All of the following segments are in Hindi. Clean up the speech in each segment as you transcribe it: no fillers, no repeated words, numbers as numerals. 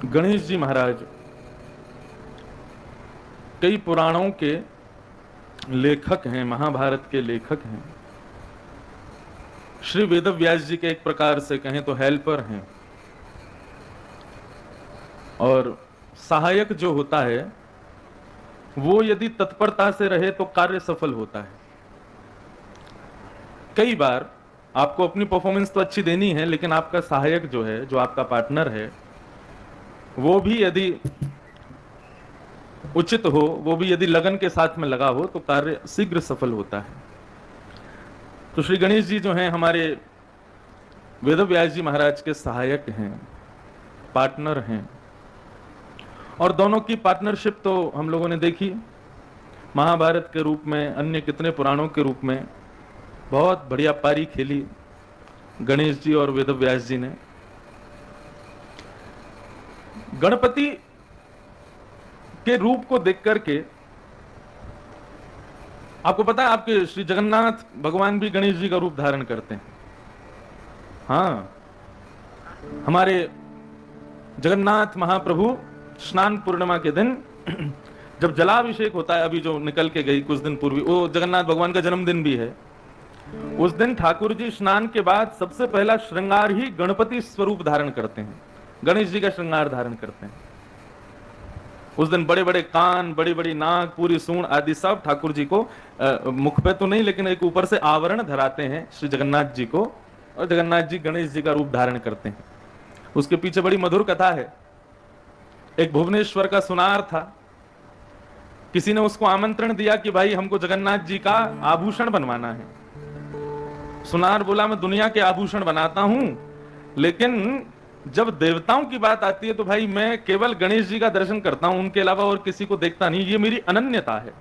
गणेश जी महाराज कई पुराणों के लेखक हैं, महाभारत के लेखक हैं। श्री वेदव्यास जी के एक प्रकार से कहें तो हेल्पर हैं, और सहायक जो होता है वो यदि तत्परता से रहे तो कार्य सफल होता है। कई बार आपको अपनी परफॉर्मेंस तो अच्छी देनी है, लेकिन आपका सहायक जो है, जो आपका पार्टनर है, वो भी यदि उचित हो, वो भी यदि लगन के साथ में लगा हो, तो कार्य शीघ्र सफल होता है। तो श्री गणेश जी जो हैं हमारे वेदव्यास जी महाराज के सहायक हैं, पार्टनर हैं। और दोनों की पार्टनरशिप तो हम लोगों ने देखी, महाभारत के रूप में, अन्य कितने पुराणों के रूप में बहुत बढ़िया पारी खेली गणेश जी और वेदव्यास जी ने। गणपति के रूप को देख करके आपको पता है, आपके श्री जगन्नाथ भगवान भी गणेश जी का रूप धारण करते हैं। हाँ, हमारे जगन्नाथ महाप्रभु स्नान पूर्णिमा के दिन जब जलाभिषेक होता है, अभी जो निकल के गई कुछ दिन पूर्वी, वो जगन्नाथ भगवान का जन्मदिन भी है। उस दिन ठाकुर जी स्नान के बाद सबसे पहला श्रृंगार ही गणपति स्वरूप धारण करते हैं, गणेश जी का श्रृंगार धारण करते हैं। उस दिन बड़े बड़े कान, बड़ी बड़ी नाक, पूरी सूंड आदि सब ठाकुर जी को मुख पे तो नहीं, लेकिन एक ऊपर से आवरण धराते हैं श्री जगन्नाथ जी को, और जगन्नाथ जी गणेश जी का रूप धारण करते हैं। उसके पीछे बड़ी मधुर कथा है। एक भुवनेश्वर का सुनार था, किसी ने उसको आमंत्रण दिया कि भाई हमको जगन्नाथ जी का आभूषण बनवाना है। सुनार बोला मैं दुनिया के आभूषण बनाता हूं, लेकिन जब देवताओं की बात आती है तो भाई मैं केवल गणेश जी का दर्शन करता हूं, उनके अलावा और किसी को देखता नहीं। ये मेरी अनन्यता है।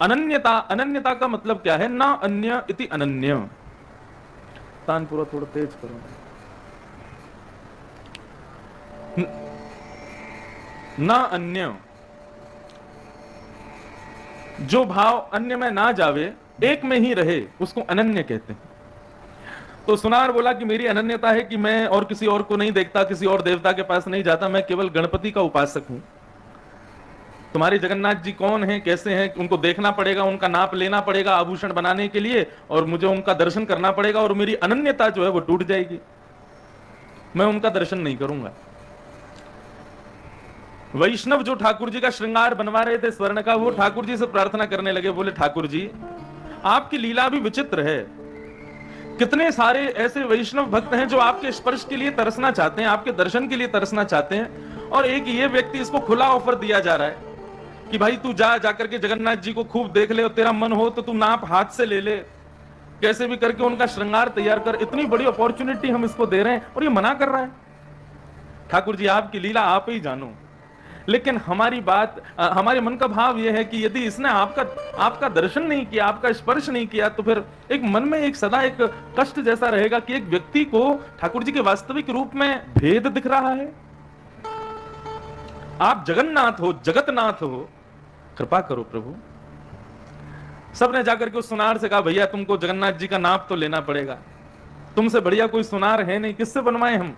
अनन्यता, अनन्यता का मतलब क्या है? ना अन्य इति अनन्य। तान पूरा थोड़ा तेज करो। ना अन्य, जो भाव अन्य में ना जावे, एक में ही रहे, उसको अनन्य कहते हैं। तो सुनार बोला कि मेरी अनन्यता है कि मैं और किसी और को नहीं देखता, किसी और देवता के पास नहीं जाता, मैं केवल गणपति का उपासक हूं। तुम्हारे जगन्नाथ जी कौन हैं, कैसे हैं, उनको देखना पड़ेगा, उनका नाप लेना पड़ेगा आभूषण बनाने के लिए, और मुझे उनका दर्शन करना पड़ेगा, और मेरी अनन्यता जो है वो टूट जाएगी, मैं उनका दर्शन नहीं करूंगा। वैष्णव जो ठाकुर जी का श्रृंगार बनवा रहे थे स्वर्ण का, वो ठाकुर जी से प्रार्थना करने लगे, बोले ठाकुर जी आपकी लीला भी विचित्र है। कितने सारे ऐसे वैष्णव भक्त हैं जो आपके स्पर्श के लिए तरसना चाहते हैं, आपके दर्शन के लिए तरसना चाहते हैं, और एक ये व्यक्ति, इसको खुला ऑफर दिया जा रहा है कि भाई तू जाकर के जगन्नाथ जी को खूब देख ले, और तेरा मन हो तो तू नाप हाथ से ले ले, कैसे भी करके उनका श्रृंगार तैयार कर। इतनी बड़ी अपॉर्चुनिटी हम इसको दे रहे हैं और ये मना कर रहा है। ठाकुर जी आपकी लीला आप ही जानो। लेकिन हमारी बात, हमारे मन का भाव यह है कि यदि इसने आपका दर्शन नहीं किया, आपका स्पर्श नहीं किया, तो फिर एक मन में एक सदा एक कष्ट जैसा रहेगा कि एक व्यक्ति को ठाकुर जी के वास्तविक रूप में भेद दिख रहा है। आप जगन्नाथ हो, जगतनाथ हो, कृपा करो प्रभु। सबने जाकर के उस सुनार से कहा भैया तुमको जगन्नाथ जी का नाप तो लेना पड़ेगा, तुमसे बढ़िया कोई सुनार है नहीं, किससे बनवाए हम?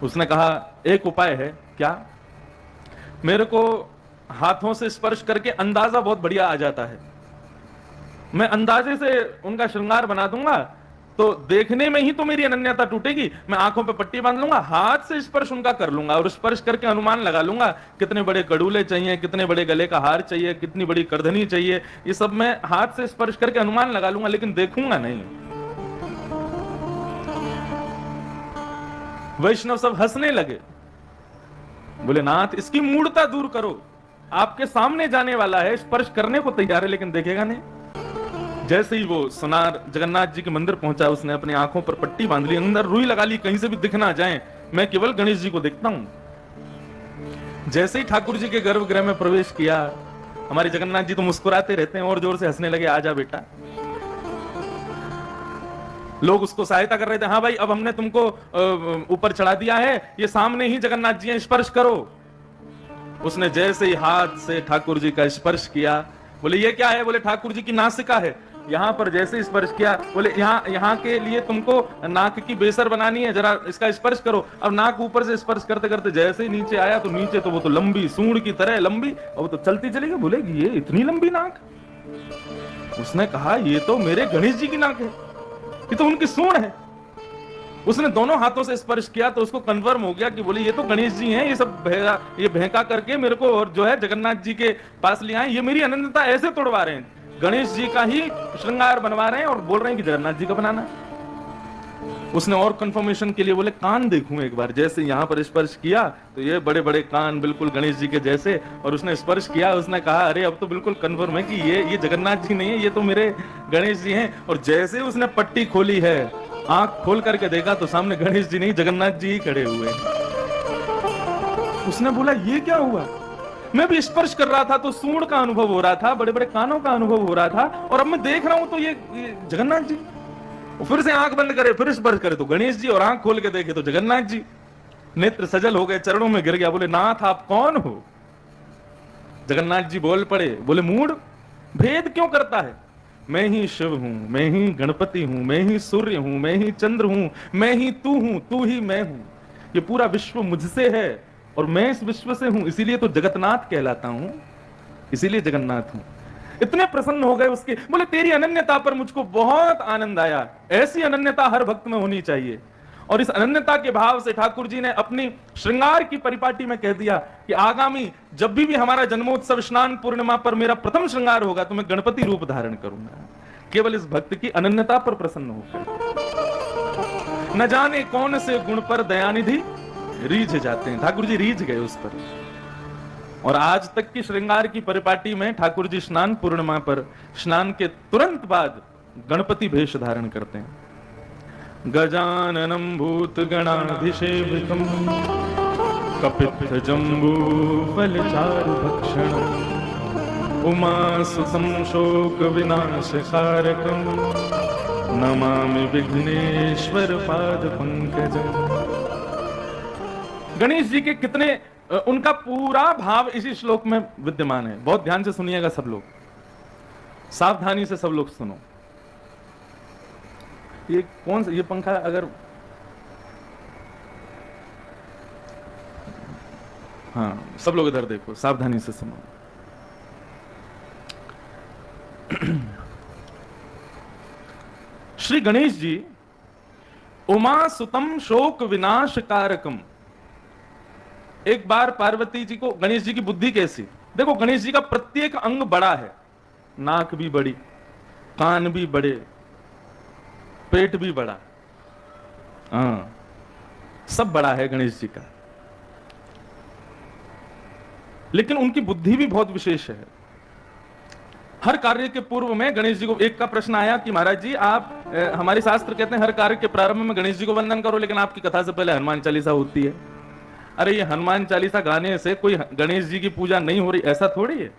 उसने कहा एक उपाय है। क्या? मेरे को हाथों से स्पर्श करके अंदाजा बहुत बढ़िया आ जाता है, मैं अंदाजे से उनका श्रृंगार बना दूंगा, तो देखने में ही तो मेरी अनन्यता टूटेगी। मैं आंखों पे पट्टी बांध लूंगा, हाथ से स्पर्श उनका कर लूंगा, और स्पर्श करके अनुमान लगा लूंगा कितने बड़े कड़ूले चाहिए, कितने बड़े गले का हार चाहिए, कितनी बड़ी करधनी चाहिए, ये सब मैं हाथ से स्पर्श करके अनुमान लगा लूंगा, लेकिन देखूंगा नहीं। वैष्णव सब हंसने लगे, बोले नाथ इसकी मूढ़ता दूर करो, आपके सामने जाने वाला है, स्पर्श करने को तैयार है, लेकिन देखेगा नहीं। जैसे ही वो सुनार जगन्नाथ जी के मंदिर पहुंचा, उसने अपनी आंखों पर पट्टी बांध ली, अंदर रुई लगा ली, कहीं से भी दिख ना जाए, मैं केवल गणेश जी को देखता हूं। जैसे ही ठाकुर जी के गर्भगृह में प्रवेश किया, हमारे जगन्नाथ जी तो मुस्कुराते रहते हैं और जोर से हंसने लगे, आजा बेटा। लोग उसको सहायता कर रहे थे, हाँ भाई अब हमने तुमको ऊपर चढ़ा दिया है, ये सामने ही जगन्नाथ जी हैं, स्पर्श करो। उसने जैसे ही हाथ से ठाकुर जी का स्पर्श किया, बोले ये क्या है? बोले ठाकुर जी की नासिका है। यहाँ पर जैसे स्पर्श किया, बोले यहाँ के लिए तुमको नाक की बेसर बनानी है, जरा इसका स्पर्श करो। अब नाक ऊपर से स्पर्श करते करते जैसे ही नीचे आया तो नीचे तो वो तो लंबी सूंड की तरह लंबी, और वो तो चलती चलेगी। बोलेगी ये इतनी लंबी नाक? उसने कहा ये तो मेरे गणेश जी की नाक है, ये तो उनकी सूंड है। उसने दोनों हाथों से स्पर्श किया तो उसको कन्फर्म हो गया कि बोले ये तो गणेश जी हैं, ये सब ये भैंका करके मेरे को और जो है जगन्नाथ जी के पास ले आए, ये मेरी अनंतता ऐसे तोड़वा रहे हैं, गणेश जी का ही श्रृंगार बनवा रहे हैं और बोल रहे हैं कि जगन्नाथ जी का बनाना है। उसने और कंफर्मेशन के लिए बोले कान देखूं एक बार, जैसे यहां पर स्पर्श किया तो ये बड़े बड़े कान बिल्कुल गणेश जी के जैसे, और उसने स्पर्श किया, उसने कहा अरे अब तो बिल्कुल कंफर्म है कि ये जगन्नाथ जी नहीं है, ये तो मेरे गणेश जी हैं। और जैसे उसने पट्टी खोली है, आंख खोल करके देखा तो सामने गणेश जी नहीं जगन्नाथ जी ही खड़े हुए। उसने बोला ये क्या हुआ? मैं भी स्पर्श कर रहा था तो सूंड का अनुभव हो रहा था, बड़े बड़े कानों का अनुभव हो रहा था, और अब मैं देख रहा हूं तो ये जगन्नाथ जी। फिर से आंख बंद करे, फिर स्पर्श करे तो गणेश जी, और आंख खोल के देखे तो जगन्नाथ जी। नेत्र सजल हो गए, चरणों में गिर गया, बोले नाथ आप कौन हो? जगन्नाथ जी बोल पड़े, बोले मूढ़, भेद क्यों करता है? मैं ही शिव हूं, मैं ही गणपति हूं, मैं ही सूर्य हूं, मैं ही चंद्र हूं, मैं ही तू हूं, तू ही मैं हूं। ये पूरा विश्व मुझसे है और मैं इस विश्व से हूं, इसीलिए तो जगतनाथ कहलाता हूं, इसीलिए जगन्नाथ हूं। इतने प्रसन्न हो गए उसके, बोले तेरी अनन्यता पर मुझको बहुत आनंद आया, ऐसी अनन्यता हर भक्त में होनी चाहिए। और इस अनन्यता के भाव से ठाकुर जी ने अपनी श्रृंगार की परिपाटी में कह दिया कि आगामी जब भी हमारा जन्मोत्सव स्नान पूर्णिमा पर मेरा प्रथम श्रृंगार होगा तो मैं गणपति रूप धारण करूंगा, केवल इस भक्त की अनन्यता पर प्रसन्न होकर। न जाने कौन से गुण पर दयानिधि रीझ जाते हैं, ठाकुर जी रीझ गए उस पर। और आज तक की श्रृंगार की परिपाटी में ठाकुर जी स्नान पूर्णिमा पर स्नान के तुरंत बाद गणपति भेष धारण करते हैं। गजाननं भूत गणाधिसेवितम् कपित्थ जम्बू फलचारु भक्षणम् उमासुतं शोक विनाशकारकम् नमामि विघ्नेश्वर पाद पंकजम्। गणेश जी के कितने, उनका पूरा भाव इसी श्लोक में विद्यमान है। बहुत ध्यान से सुनिएगा सब लोग, सावधानी से सब लोग सुनो। ये कौन सा, ये पंखा अगर, हाँ सब लोग इधर देखो, सावधानी से सुनो। श्री गणेश जी उमा सुतम शोक विनाश कारकम। एक बार पार्वती जी को, गणेश जी की बुद्धि कैसी देखो, गणेश जी का प्रत्येक अंग बड़ा है, नाक भी बड़ी, कान भी बड़े, पेट भी बड़ा, हाँ सब बड़ा है गणेश जी का, लेकिन उनकी बुद्धि भी बहुत विशेष है। हर कार्य के पूर्व में गणेश जी को, एक का प्रश्न आया कि महाराज जी आप, हमारे शास्त्र कहते हैं हर कार्य के प्रारंभ में गणेश जी को वंदन करो, लेकिन आपकी कथा से पहले हनुमान चालीसा होती है। अरे ये हनुमान चालीसा गाने से कोई गणेश जी की पूजा नहीं हो रही, ऐसा थोड़ी है।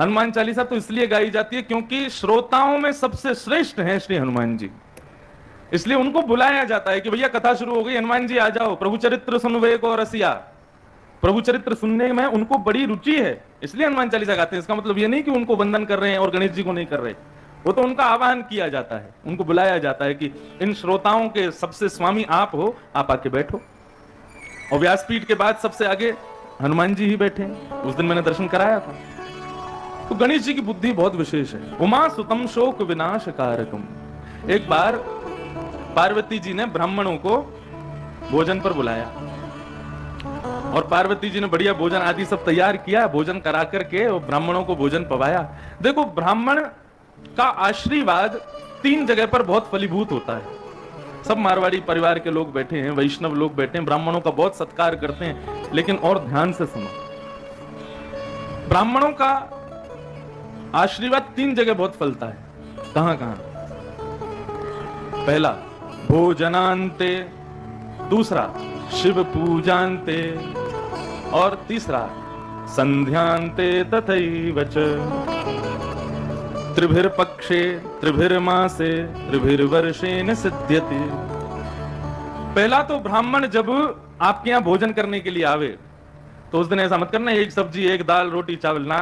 हनुमान चालीसा तो इसलिए गाई जाती है क्योंकि श्रोताओं में सबसे श्रेष्ठ हैं श्री हनुमान जी, इसलिए उनको बुलाया जाता है कि भैया कथा शुरू हो गई, हनुमान जी आ जाओ, प्रभु चरित्र सुनवे को रसिया। प्रभु चरित्र सुनने में उनको बड़ी रुचि है, इसलिए हनुमान चालीसा गाते हैं। इसका मतलब ये नहीं कि उनको वंदन कर रहे हैं और गणेश जी को नहीं कर रहे, वो तो उनका आवाहन किया जाता है, उनको बुलाया जाता है कि इन श्रोताओं के सबसे स्वामी आप हो, आप आके बैठो। और व्यासपीठ के बाद सबसे आगे हनुमान जी ही बैठे, उस दिन मैंने दर्शन कराया था। तो गणेश जी की बुद्धि बहुत विशेष है। उमा सुतम शोक विनाश कारकम। एक बार पार्वती जी ने ब्राह्मणों को भोजन पर बुलाया और पार्वती जी ने बढ़िया भोजन आदि सब तैयार किया, भोजन करा करके और ब्राह्मणों को भोजन पवाया। देखो ब्राह्मण का आशीर्वाद 3 जगह पर बहुत फलीभूत होता है। सब मारवाड़ी परिवार के लोग बैठे हैं, वैष्णव लोग बैठे हैं, ब्राह्मणों का बहुत सत्कार करते हैं, लेकिन और ध्यान से सुनो, ब्राह्मणों का आशीर्वाद 3 जगह बहुत फलता है। कहां कहां? पहला भोजनांते, दूसरा शिव पूजांते, और तीसरा संध्यांते तथैव च। त्रिभिर पक्षे त्रिभिर मासे त्रिभिर वर्षेण सिद्ध्यति। पहला तो ब्राह्मण जब आपके यहां भोजन करने के लिए आवे तो उस दिन ऐसा मत करना एक सब्जी एक दाल रोटी चावल ना,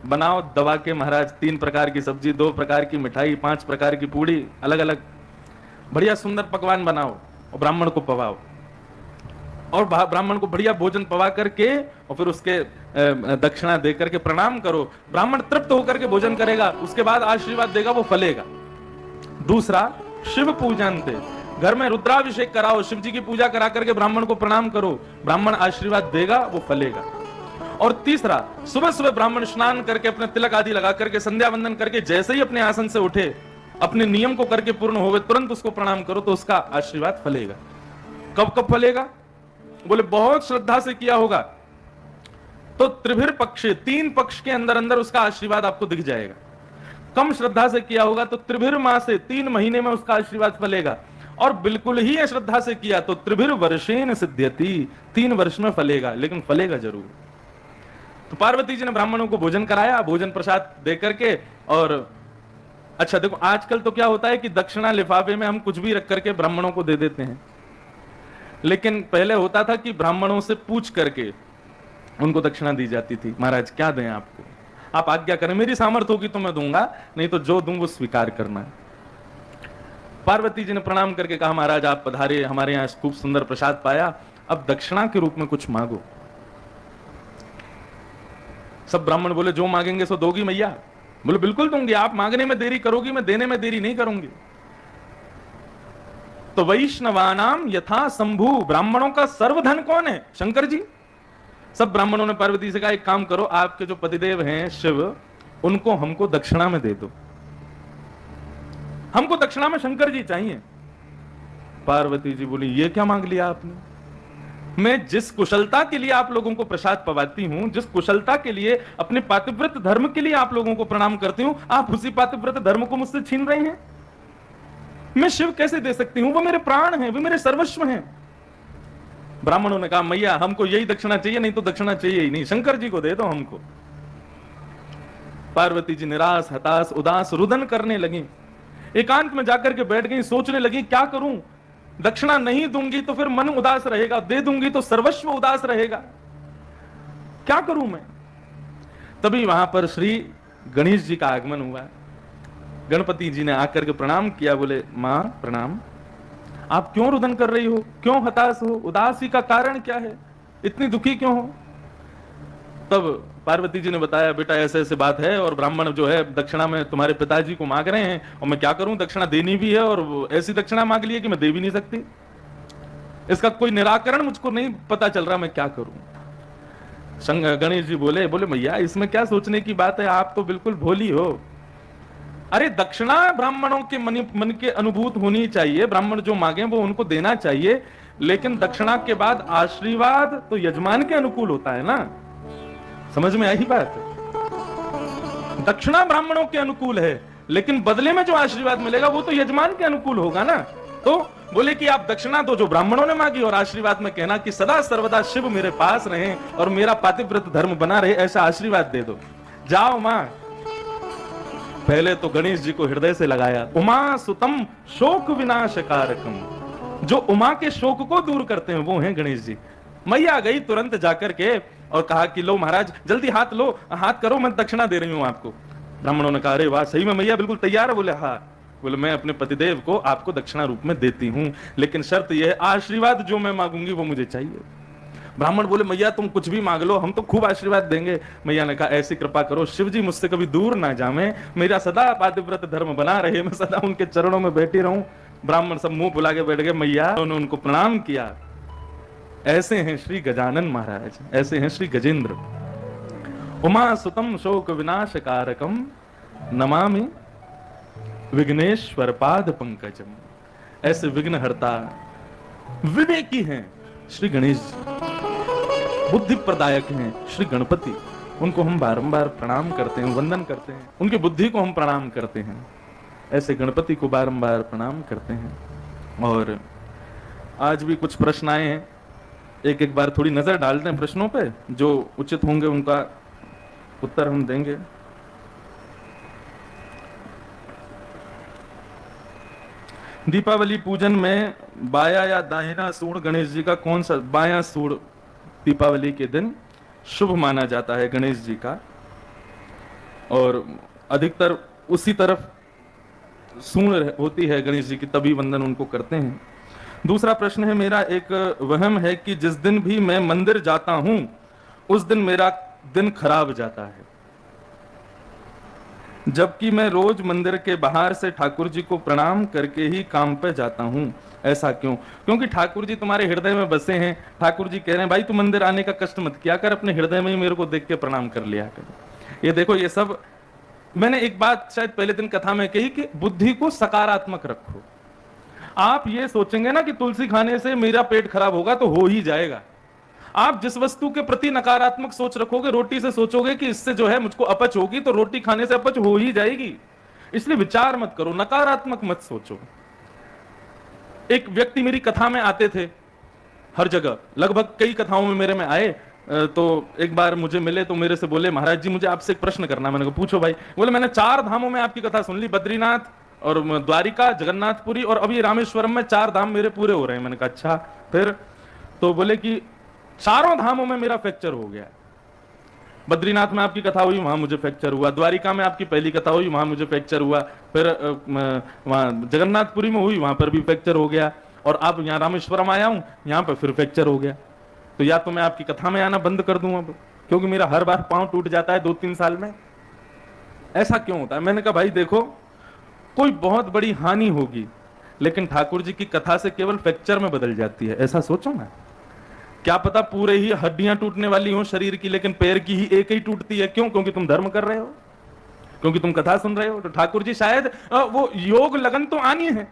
बनाओ दबा के महाराज, 3 प्रकार की सब्जी, 2 प्रकार की मिठाई, 5 प्रकार की पूड़ी, अलग अलग बढ़िया सुंदर पकवान बनाओ और ब्राह्मण को पवाओ, और ब्राह्मण को बढ़िया भोजन पवा करके और फिर उसके दक्षिणा दे करके प्रणाम करो। ब्राह्मण तृप्त होकर के भोजन करेगा, उसके बाद आशीर्वाद देगा, वो फलेगा। दूसरा, शिव पूजन थे, घर में रुद्राभिषेक कराओ, शिव जी की पूजा करा करके ब्राह्मण को प्रणाम करो, ब्राह्मण आशीर्वाद देगा, वो फलेगा। और तीसरा, सुबह सुबह ब्राह्मण स्नान करके अपने तिलक आदि लगा करके संध्या वंदन करके जैसे ही अपने आसन से उठे, अपने नियम को करके पूर्ण होवे, तुरंत उसको प्रणाम करो, तो उसका आशीर्वाद फलेगा। कब कब फलेगा? बोले बहुत श्रद्धा से किया होगा तो त्रिभिर पक्ष, 3 पक्ष के अंदर अंदर उसका आशीर्वाद आपको दिख जाएगा। कम श्रद्धा से किया होगा तो त्रिभिर माह से 3 महीने में उसका आशीर्वाद फलेगा, और बिल्कुल ही अश्रद्धा से किया तो त्रिभिर वर्षेन सिद्ध्यति, 3 वर्ष में फलेगा, लेकिन फलेगा जरूर। तो पार्वती जी ने ब्राह्मणों को भोजन कराया, भोजन प्रसाद दे करके। और अच्छा देखो, आजकल तो क्या होता है कि दक्षिणा लिफाफे में हम कुछ भी रख करके ब्राह्मणों को दे देते हैं, लेकिन पहले होता था कि ब्राह्मणों से पूछ करके उनको दक्षिणा दी जाती थी। महाराज क्या दें आपको, आप आज्ञा करें, मेरी सामर्थ्य होगी तो मैं दूंगा, नहीं तो जो दूं वो स्वीकार करना है। पार्वती जी ने प्रणाम करके कहा, महाराज आप पधारे, हमारे यहाँ खूब सुंदर प्रसाद पाया, अब दक्षिणा के रूप में कुछ मांगो। सब ब्राह्मण बोले, जो मांगेंगे सो दोगी मैया? बोले बिल्कुल दूंगी, आप मांगने में देरी करोगी, मैं देने में देरी नहीं करूंगी। तो वैष्णवानाम यथा शंभु, ब्राह्मणों का सर्वधन कौन है? शंकर जी। सब ब्राह्मणों ने पार्वती से कहा, एक काम करो, आपके जो पतिदेव हैं शिव, उनको हमको दक्षिणा में दे दो, हमको दक्षिणा में शंकर जी चाहिए। पार्वती जी बोली, ये क्या मांग लिया आपने? मैं जिस कुशलता के लिए आप लोगों को प्रसाद पवाती हूं, जिस कुशलता के लिए, अपने पातिव्रत धर्म के लिए आप लोगों को प्रणाम करती हूं, आप उसी पातिव्रत धर्म को मुझसे छीन रहे हैं। मैं शिव कैसे दे सकती हूं? वो मेरे प्राण हैं, वो मेरे सर्वस्व हैं। ब्राह्मणों ने कहा, मैया हमको यही दक्षिणा चाहिए, नहीं तो दक्षिणा चाहिए ही नहीं, शंकर जी को दे दो हमको। पार्वती जी निराश, हताश, उदास, रुदन करने लगी, एकांत में जाकर के बैठ गई, सोचने लगी क्या करूं, दक्षिणा नहीं दूंगी तो फिर मन उदास रहेगा, दे दूंगी तो सर्वस्व उदास रहेगा, क्या करूं मैं। तभी वहां पर श्री गणेश जी का आगमन हुआ। गणपति जी ने आकर के प्रणाम किया, बोले मां प्रणाम, आप क्यों रुदन कर रही हो, क्यों हताश हो, उदासी का कारण क्या है, इतनी दुखी क्यों हो। तब पार्वती जी ने बताया, बेटा ऐसे ऐसे बात है, और ब्राह्मण जो है दक्षिणा में तुम्हारे पिताजी को मांग रहे हैं, और मैं क्या करूं, दक्षिणा देनी भी है, और ऐसी दक्षिणा मांग ली है कि मैं दे भी नहीं सकती, इसका कोई निराकरण मुझको नहीं पता चल रहा, मैं क्या करूं। गणेश जी बोले भैया इसमें क्या सोचने की बात है, आप तो बिल्कुल भोली हो। अरे दक्षिणा ब्राह्मणों के मन के अनुभूत होनी चाहिए, ब्राह्मण जो मांगे वो उनको देना चाहिए, लेकिन दक्षिणा के बाद आशीर्वाद तो यजमान के अनुकूल होता है ना, समझ में आई बात? दक्षिणा ब्राह्मणों के अनुकूल है, लेकिन बदले में जो आशीर्वाद मिलेगा वो तो यजमान के अनुकूल होगा ना। तो बोले कि आप दक्षिणा दो जो ब्राह्मणों ने मांगी, और आशीर्वाद में कहना कि सदा सर्वदा शिव मेरे पास रहे और मेरा पातिव्रत धर्म बना रहे, ऐसा आशीर्वाद दे दो। जाओ मां। पहले तो गणेश जी को हृदय से लगाया, उमा सुतम शोक विनाशकारकम, जो उमा के शोक को दूर करते हैं वो हैं गणेश जी। मैया गई तुरंत जाकर के और कहा कि लो महाराज जल्दी हाथ लो, हाथ करो, मैं दक्षिणा दे रही हूं आपको। ब्राह्मणों ने कहा, अरे वाह, सही में मैया बिल्कुल तैयार है? बोले हाँ। बोले मैं अपने पतिदेव को आपको दक्षिणा रूप में देती हूं, लेकिन शर्त यह है आशीर्वाद जो मैं मांगूंगी वो मुझे चाहिए। ब्राह्मण बोले, मैया तुम कुछ भी मांग लो, हम तो खूब आशीर्वाद देंगे। मैया ने कहा, ऐसी कृपा करो शिव जी मुझसे कभी दूर ना जावे, मेरा सदा पातिव्रत धर्म बना रहे, मैं सदा उनके चरणों में बैठी रहूं। ब्राह्मण सब मुंह फुला के बैठ गए। मैया उन्होंने उनको प्रणाम किया। ऐसे हैं श्री गजानन महाराज, ऐसे हैं श्री गजेंद्र। उमा सुतम शोक विनाशकारकम नमामि विघ्नेश्वर पाद पंकजम। ऐसे विघ्न हरता विवेकी हैं श्री गणेश जी, बुद्धि प्रदायक हैं श्री गणपति। उनको हम बारंबार प्रणाम करते हैं, वंदन करते हैं, उनकी बुद्धि को हम प्रणाम करते हैं। ऐसे गणपति को बारंबार प्रणाम करते हैं। और आज भी कुछ प्रश्न आए हैं, एक एक बार थोड़ी नजर डालते हैं प्रश्नों पे, जो उचित होंगे उनका उत्तर हम देंगे। दीपावली पूजन में बाया या दाहिना सूंड गणेश जी का कौन सा? बाया सूंड दीपावली के दिन शुभ माना जाता है गणेश जी का। और अधिकतर उसी तरफ सूंड होती है गणेश जी की, तभी वंदन उनको करते हैं। दूसरा प्रश्न है मेरा, एक वहम है कि जिस दिन भी मैं मंदिर जाता हूं उस दिन मेरा दिन खराब जाता है, जबकि मैं रोज मंदिर के बाहर से ठाकुर जी को प्रणाम करके ही काम पे जाता हूं, ऐसा क्यों? क्योंकि ठाकुर जी तुम्हारे हृदय में बसे हैं। ठाकुर जी कह रहे हैं भाई तू मंदिर आने का कष्ट मत किया कर, अपने हृदय में ही मेरे को देख के प्रणाम कर लिया कर। ये देखो, ये सब मैंने एक बात शायद पहले दिन कथा में कही कि बुद्धि को सकारात्मक रखो। आप ये सोचेंगे ना कि तुलसी खाने से मेरा पेट खराब होगा, तो हो ही जाएगा। आप जिस वस्तु के प्रति नकारात्मक सोच रखोगे, रोटी से सोचोगे कि इससे जो है मुझको अपच होगी, तो रोटी खाने से अपच हो ही जाएगी। इसलिए विचार मत करो, नकारात्मक मत सोचो। एक व्यक्ति मेरी कथा में आते थे, हर जगह लगभग कई कथाओं में मेरे में आए, तो एक बार मुझे मिले तो मेरे से बोले महाराज जी मुझे आपसे एक प्रश्न करना। मैंने कहा पूछो भाई। बोले मैंने 4 धामों में आपकी कथा सुन ली, बद्रीनाथ और द्वारिका, जगन्नाथपुरी और अभी रामेश्वरम में 4 धाम मेरे पूरे हो रहे हैं। मैंने कहा अच्छा फिर? तो बोले कि 4 धामों में मेरा फ्रैक्चर हो गया। बद्रीनाथ में आपकी कथा हुई, वहां मुझे फ्रैक्चर हुआ। द्वारिका में आपकी पहली कथा हुई, वहां मुझे फ्रैक्चर हुआ। फिर वहां जगन्नाथपुरी में हुई, वहां पर भी फ्रैक्चर हो गया। और अब यहाँ रामेश्वरम आया हूं, यहाँ पर फिर फ्रैक्चर हो गया। तो या तो मैं आपकी कथा में आना बंद कर दूं अब, क्योंकि मेरा हर बार पांव टूट जाता है 2-3 साल में। ऐसा क्यों होता है? मैंने कहा भाई देखो, कोई बहुत बड़ी हानि होगी लेकिन ठाकुर जी की कथा से केवल फ्रैक्चर में बदल जाती है, ऐसा सोचो ना। क्या पता पूरे ही हड्डियां टूटने वाली हो शरीर की, लेकिन पैर की ही एक ही टूटती है। क्यों? क्योंकि तुम धर्म कर रहे हो, क्योंकि तुम कथा सुन रहे हो। तो ठाकुर जी शायद वो योग लगन तो आनी है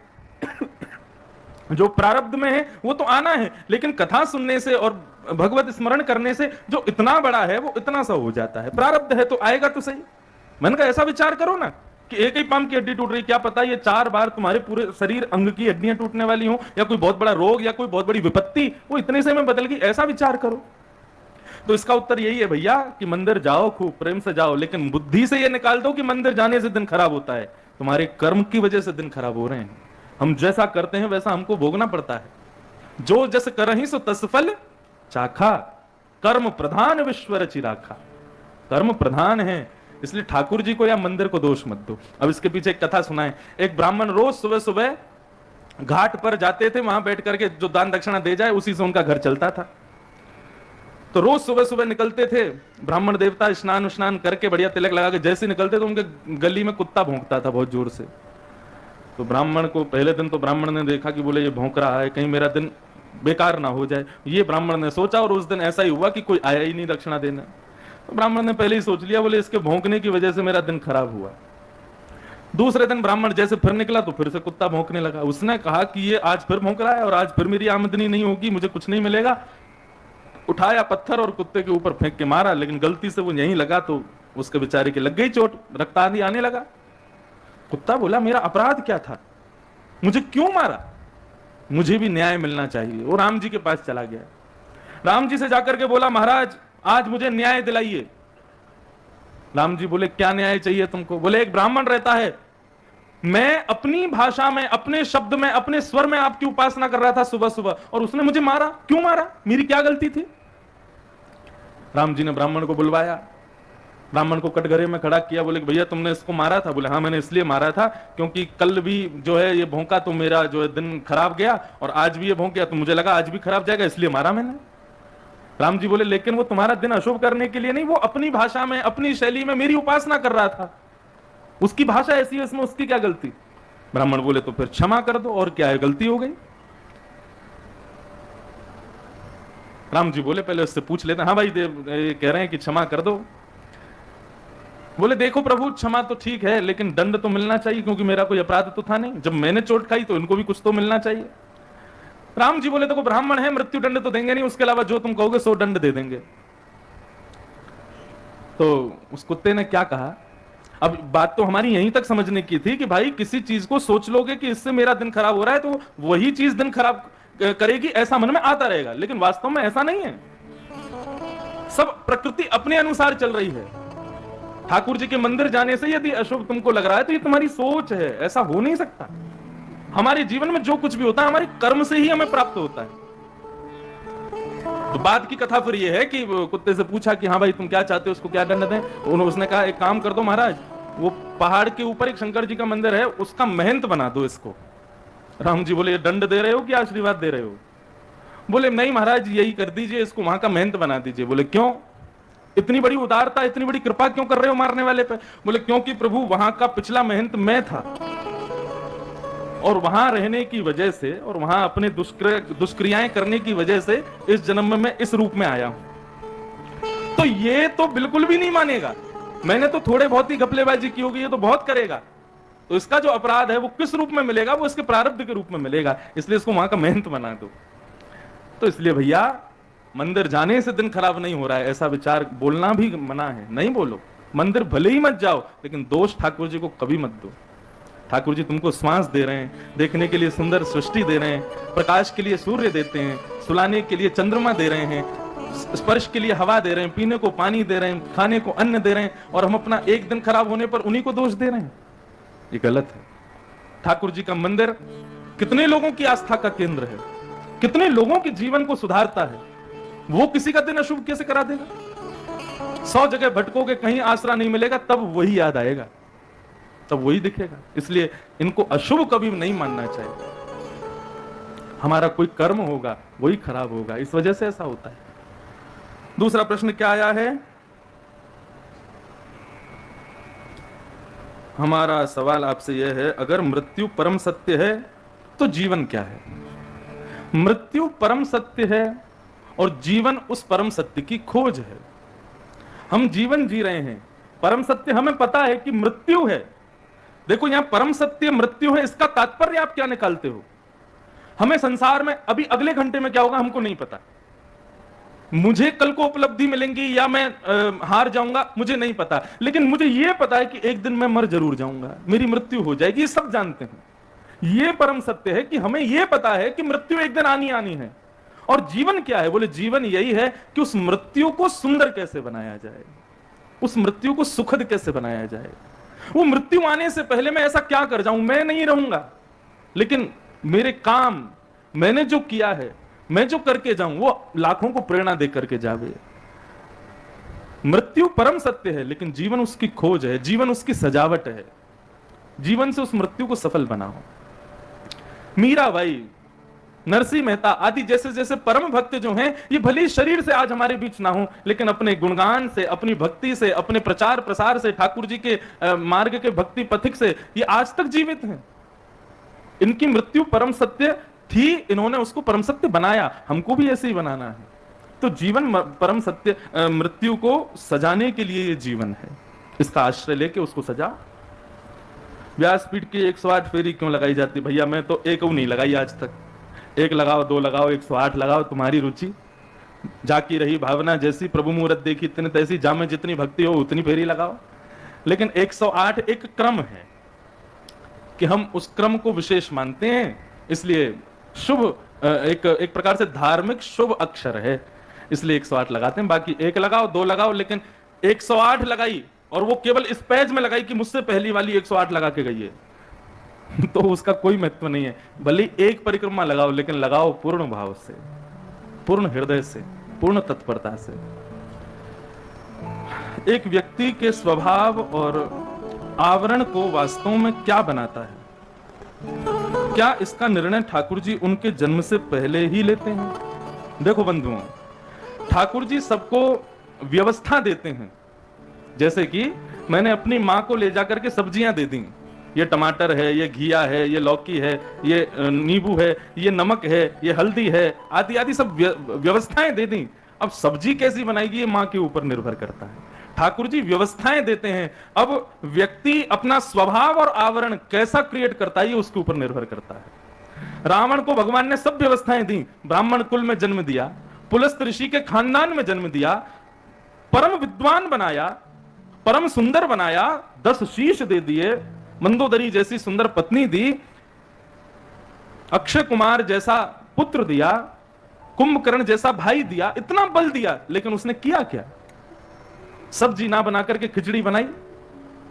जो प्रारब्ध में है वो तो आना है, लेकिन कथा सुनने से और भगवत स्मरण करने से जो इतना बड़ा है वो इतना सा हो जाता है। प्रारब्ध है तो आएगा तो सही। मैंने कहा ऐसा विचार करो ना कि एक ही पाम की हड्डी टूट रही, क्या पता ये 4 बार तुम्हारे पूरे शरीर अंग की हड्डियां टूटने वाली हो, या कोई बहुत बड़ा रोग या कोई बहुत बड़ी विपत्ति वो इतने से में बदल गई। ऐसा विचार करो। तो इसका उत्तर यही है भैया कि मंदिर जाओ, खूब प्रेम से जाओ, लेकिन बुद्धि से ये निकाल दो कि मंदिर जाने से दिन खराब होता है। तुम्हारे कर्म की वजह से दिन खराब हो रहे हैं। हम जैसा करते हैं वैसा हमको भोगना पड़ता है। जो जस करहि सो तस फल चाखा, कर्म प्रधान विश्व रचि राखा। कर्म प्रधान है, इसलिए ठाकुर जी को या मंदिर को दोष मत दो। अब इसके पीछे एक कथा सुनाए। एक ब्राह्मण रोज सुबह सुबह घाट पर जाते थे, वहां बैठ करके जो दान दक्षिणा दे जाए उसी से उनका घर चलता था। तो रोज सुबह सुबह निकलते थे ब्राह्मण देवता, स्नान स्नान करके बढ़िया तिलक लगा के जैसे निकलते तो उनके गली में कुत्ता भौंकता था बहुत जोर से। तो ब्राह्मण को पहले दिन तो ब्राह्मण ने देखा कि बोले ये भौंक रहा है, कहीं मेरा दिन बेकार ना हो जाए, ये ब्राह्मण ने सोचा। और उस दिन ऐसा ही हुआ कि कोई आया ही नहीं दक्षिणा देने। तो ब्राह्मण ने पहले ही सोच लिया, बोले इसके भौंकने की वजह से मेरा दिन खराब हुआ। दूसरे दिन ब्राह्मण जैसे फिर निकला तो फिर से कुत्ता भौंकने लगा। उसने कहा कि ये आज फिर भौंक रहा है और आज फिर मेरी आमदनी नहीं होगी, मुझे कुछ नहीं मिलेगा। उठाया पत्थर और कुत्ते के ऊपर फेंक के मारा, लेकिन गलती से वो यहीं लगा तो उसके बेचारे के लग गई चोट, रक्त आदि आने लगा। कुत्ता बोला मेरा अपराध क्या था, मुझे क्यों मारा, मुझे भी न्याय मिलना चाहिए। वो राम जी के पास चला गया। राम जी से जाकर के बोला महाराज आज मुझे न्याय दिलाइए। राम जी बोले क्या न्याय चाहिए तुमको? बोले एक ब्राह्मण रहता है, मैं अपनी भाषा में, अपने शब्द में, अपने स्वर में आपकी उपासना कर रहा था सुबह सुबह और उसने मुझे मारा। क्यों मारा, मेरी क्या गलती थी? राम जी ने ब्राह्मण को बुलवाया, ब्राह्मण को कटघरे में खड़ा किया। बोले भैया तुमने इसको मारा था? बोले हाँ मैंने इसलिए मारा था क्योंकि कल भी जो है ये भौंका तो मेरा जो है दिन खराब गया, और आज भी ये भौंक गया तो मुझे लगा आज भी खराब जाएगा, इसलिए मारा मैंने। राम जी बोले लेकिन वो तुम्हारा दिन अशुभ करने के लिए नहीं, वो अपनी भाषा में, अपनी शैली में मेरी उपासना कर रहा था, उसकी भाषा ऐसी है, इसमें उसकी क्या गलती? ब्राह्मण बोले तो फिर क्षमा कर दो, और क्या है, गलती हो गई। राम जी बोले पहले उससे पूछ लेते, हाँ भाई कह रहे हैं कि क्षमा कर दो। बोले देखो प्रभु क्षमा तो ठीक है, लेकिन दंड तो मिलना चाहिए, क्योंकि मेरा कोई अपराध तो था नहीं, जब मैंने चोट खाई तो इनको भी कुछ तो मिलना चाहिए। राम जी बोले देखो ब्राह्मण है, मृत्यु दंड तो देंगे नहीं, उसके अलावा जो तुम कहोगे 100 दंड दे देंगे। तो उस कुत्ते ने क्या कहा? अब बात तो हमारी यहीं तक समझने की थी कि भाई किसी चीज को सोच लोगे कि इससे मेरा दिन खराब हो रहा है तो वही चीज दिन खराब करेगी, ऐसा मन में आता रहेगा, लेकिन वास्तव में ऐसा नहीं है। सब प्रकृति अपने अनुसार चल रही है। ठाकुर जी के मंदिर जाने से यदि अशुभ तुमको लग रहा है तो ये तुम्हारी सोच है, ऐसा हो नहीं सकता। हमारे जीवन में जो कुछ भी होता है हमारे कर्म से ही हमें प्राप्त होता है। तो बाद की कथा फिर ये है कि कुत्ते से पूछा कि हाँ भाई तुम क्या चाहते हो, उसको क्या दंड दें। उसने कहा एक काम कर दो महाराज, वो पहाड़ के ऊपर एक शंकर जी का मंदिर है, उसका महंत बना दो इसको। राम जी बोले दंड दे रहे हो कि आशीर्वाद दे रहे हो? बोले नहीं महाराज यही कर दीजिए, इसको वहां का महंत बना दीजिए। बोले क्यों, इतनी बड़ी उदारता, इतनी बड़ी कृपा क्यों कर रहे हो मारने वाले पे? बोले क्योंकि प्रभु वहां का पिछला महंत मैं था, और वहां रहने की वजह से और वहां अपने दुष्क्रियाएं करने की वजह से इस जन्म में मैं इस रूप में आया हूं। तो ये तो बिल्कुल भी नहीं मानेगा, मैंने तो थोड़े बहुत ही घपलेबाजी की होगी, ये तो बहुत करेगा। तो इसका जो अपराध है वो किस रूप में मिलेगा? वो इसके प्रारब्ध के रूप में मिलेगा, इसलिए इसको वहां का महंत बना दो। तो इसलिए भैया मंदिर जाने से दिन खराब नहीं हो रहा है, ऐसा विचार बोलना भी मना है, नहीं बोलो। मंदिर भले ही मत जाओ, लेकिन दोष ठाकुर जी को कभी मत दो। ठाकुर जी तुमको श्वास दे रहे हैं, देखने के लिए सुंदर सृष्टि दे रहे हैं, प्रकाश के लिए सूर्य देते हैं, सुलाने के लिए चंद्रमा दे रहे हैं, स्पर्श के लिए हवा दे रहे हैं, पीने को पानी दे रहे हैं, खाने को अन्न दे रहे हैं, और हम अपना एक दिन खराब होने पर उन्हीं को दोष दे रहे हैं। ये गलत है। ठाकुर जी का मंदिर कितने लोगों की आस्था का केंद्र है, कितने लोगों के जीवन को सुधारता है, वो किसी का दिन अशुभ कैसे करा देगा? 100 जगह भटकोगे, कहीं आसरा नहीं मिलेगा, तब वही याद आएगा, तब वही दिखेगा। इसलिए इनको अशुभ कभी नहीं मानना चाहिए। हमारा कोई कर्म होगा वही खराब होगा, इस वजह से ऐसा होता है। दूसरा प्रश्न क्या आया है? हमारा सवाल आपसे यह है, अगर मृत्यु परम सत्य है तो जीवन क्या है? मृत्यु परम सत्य है और जीवन उस परम सत्य की खोज है। हम जीवन जी रहे हैं, परम सत्य हमें पता है कि मृत्यु है। देखो यहां परम सत्य मृत्यु है, इसका तात्पर्य आप क्या निकालते हो? हमें संसार में अभी अगले घंटे में क्या होगा हमको नहीं पता। मुझे कल को उपलब्धि मिलेंगी या मैं हार जाऊंगा मुझे नहीं पता, लेकिन मुझे यह पता है कि एक दिन मैं मर जरूर जाऊंगा, मेरी मृत्यु हो जाएगी, ये सब जानते हैं। यह परम सत्य है कि हमें यह पता है कि मृत्यु एक दिन आनी आनी है। और जीवन क्या है? बोले जीवन यही है कि उस मृत्यु को सुंदर कैसे बनाया जाए, उस मृत्यु को सुखद कैसे बनाया जाए। वो मृत्यु आने से पहले मैं ऐसा क्या कर जाऊं, मैं नहीं रहूंगा, लेकिन मेरे काम मैंने जो किया है, मैं जो करके जाऊं, वो लाखों को प्रेरणा दे करके जावे। मृत्यु परम सत्य है, लेकिन जीवन उसकी खोज है, जीवन उसकी सजावट है। जीवन से उस मृत्यु को सफल बनाओ। मीराबाई, नरसिंह मेहता आदि जैसे जैसे परम भक्त जो हैं, ये भले शरीर से आज हमारे बीच ना हो, लेकिन अपने गुणगान से, अपनी भक्ति से, अपने प्रचार प्रसार से, ठाकुर जी के मार्ग के भक्ति पथिक से ये आज तक जीवित हैं। इनकी मृत्यु परम सत्य थी, इन्होंने उसको परम सत्य बनाया, हमको भी ऐसे ही बनाना है। तो जीवन परम सत्य, मृत्यु को सजाने के लिए ये जीवन है, इसका आश्रय लेके उसको सजा। व्यासपीठ की 108 फेरी क्यों लगाई जाती? भैया मैं तो एक नहीं लगाई आज तक। 1 लगाओ, 2 लगाओ, 108 लगाओ, तुम्हारी रुचि। जाकी रही भावना जैसी, प्रभु मुहूर्त देखी इतनी तैसी, जा में जितनी भक्ति हो उतनी फेरी लगाओ। लेकिन 108 एक क्रम है कि हम उस क्रम को विशेष मानते हैं, इसलिए शुभ एक प्रकार से धार्मिक शुभ अक्षर है, इसलिए 108 लगाते हैं। बाकी 1 लगाओ, 2 लगाओ, लेकिन 108 लगाई और वो केवल इस पेज में लगाई कि मुझसे पहली वाली 108 लगा के गई है तो उसका कोई महत्व नहीं है। भले एक परिक्रमा लगाओ, लेकिन लगाओ पूर्ण भाव से, पूर्ण हृदय से, पूर्ण तत्परता से। एक व्यक्ति के स्वभाव और आवरण को वास्तव में क्या बनाता है? क्या इसका निर्णय ठाकुर जी उनके जन्म से पहले ही लेते हैं? देखो बंधुओं, ठाकुर जी सबको व्यवस्था देते हैं। जैसे कि मैंने अपनी माँ को ले जाकर के सब्जियां दे दी, ये टमाटर है, ये घिया है, ये लौकी है, ये नींबू है, ये नमक है, ये हल्दी है, आदि आदि सब व्यवस्थाएं दे दी। अब सब्जी कैसी बनाएगी ये माँ के ऊपर निर्भर करता है। ठाकुर जी व्यवस्थाएं देते हैं। अब व्यक्ति अपना स्वभाव और आवरण कैसा क्रिएट करता है ये उसके ऊपर निर्भर करता है। रावण को भगवान ने सब व्यवस्थाएं दी, ब्राह्मण कुल में जन्म दिया, पुलस्त ऋषि के खानदान में जन्म दिया, परम विद्वान बनाया, परम सुंदर बनाया, 10 शीश दे दिए, मंदोदरी जैसी सुंदर पत्नी दी, अक्षय कुमार जैसा पुत्र दिया, कुंभकर्ण जैसा भाई दिया, इतना बल दिया, लेकिन उसने किया क्या? सब्जी ना बना करके खिचड़ी बनाई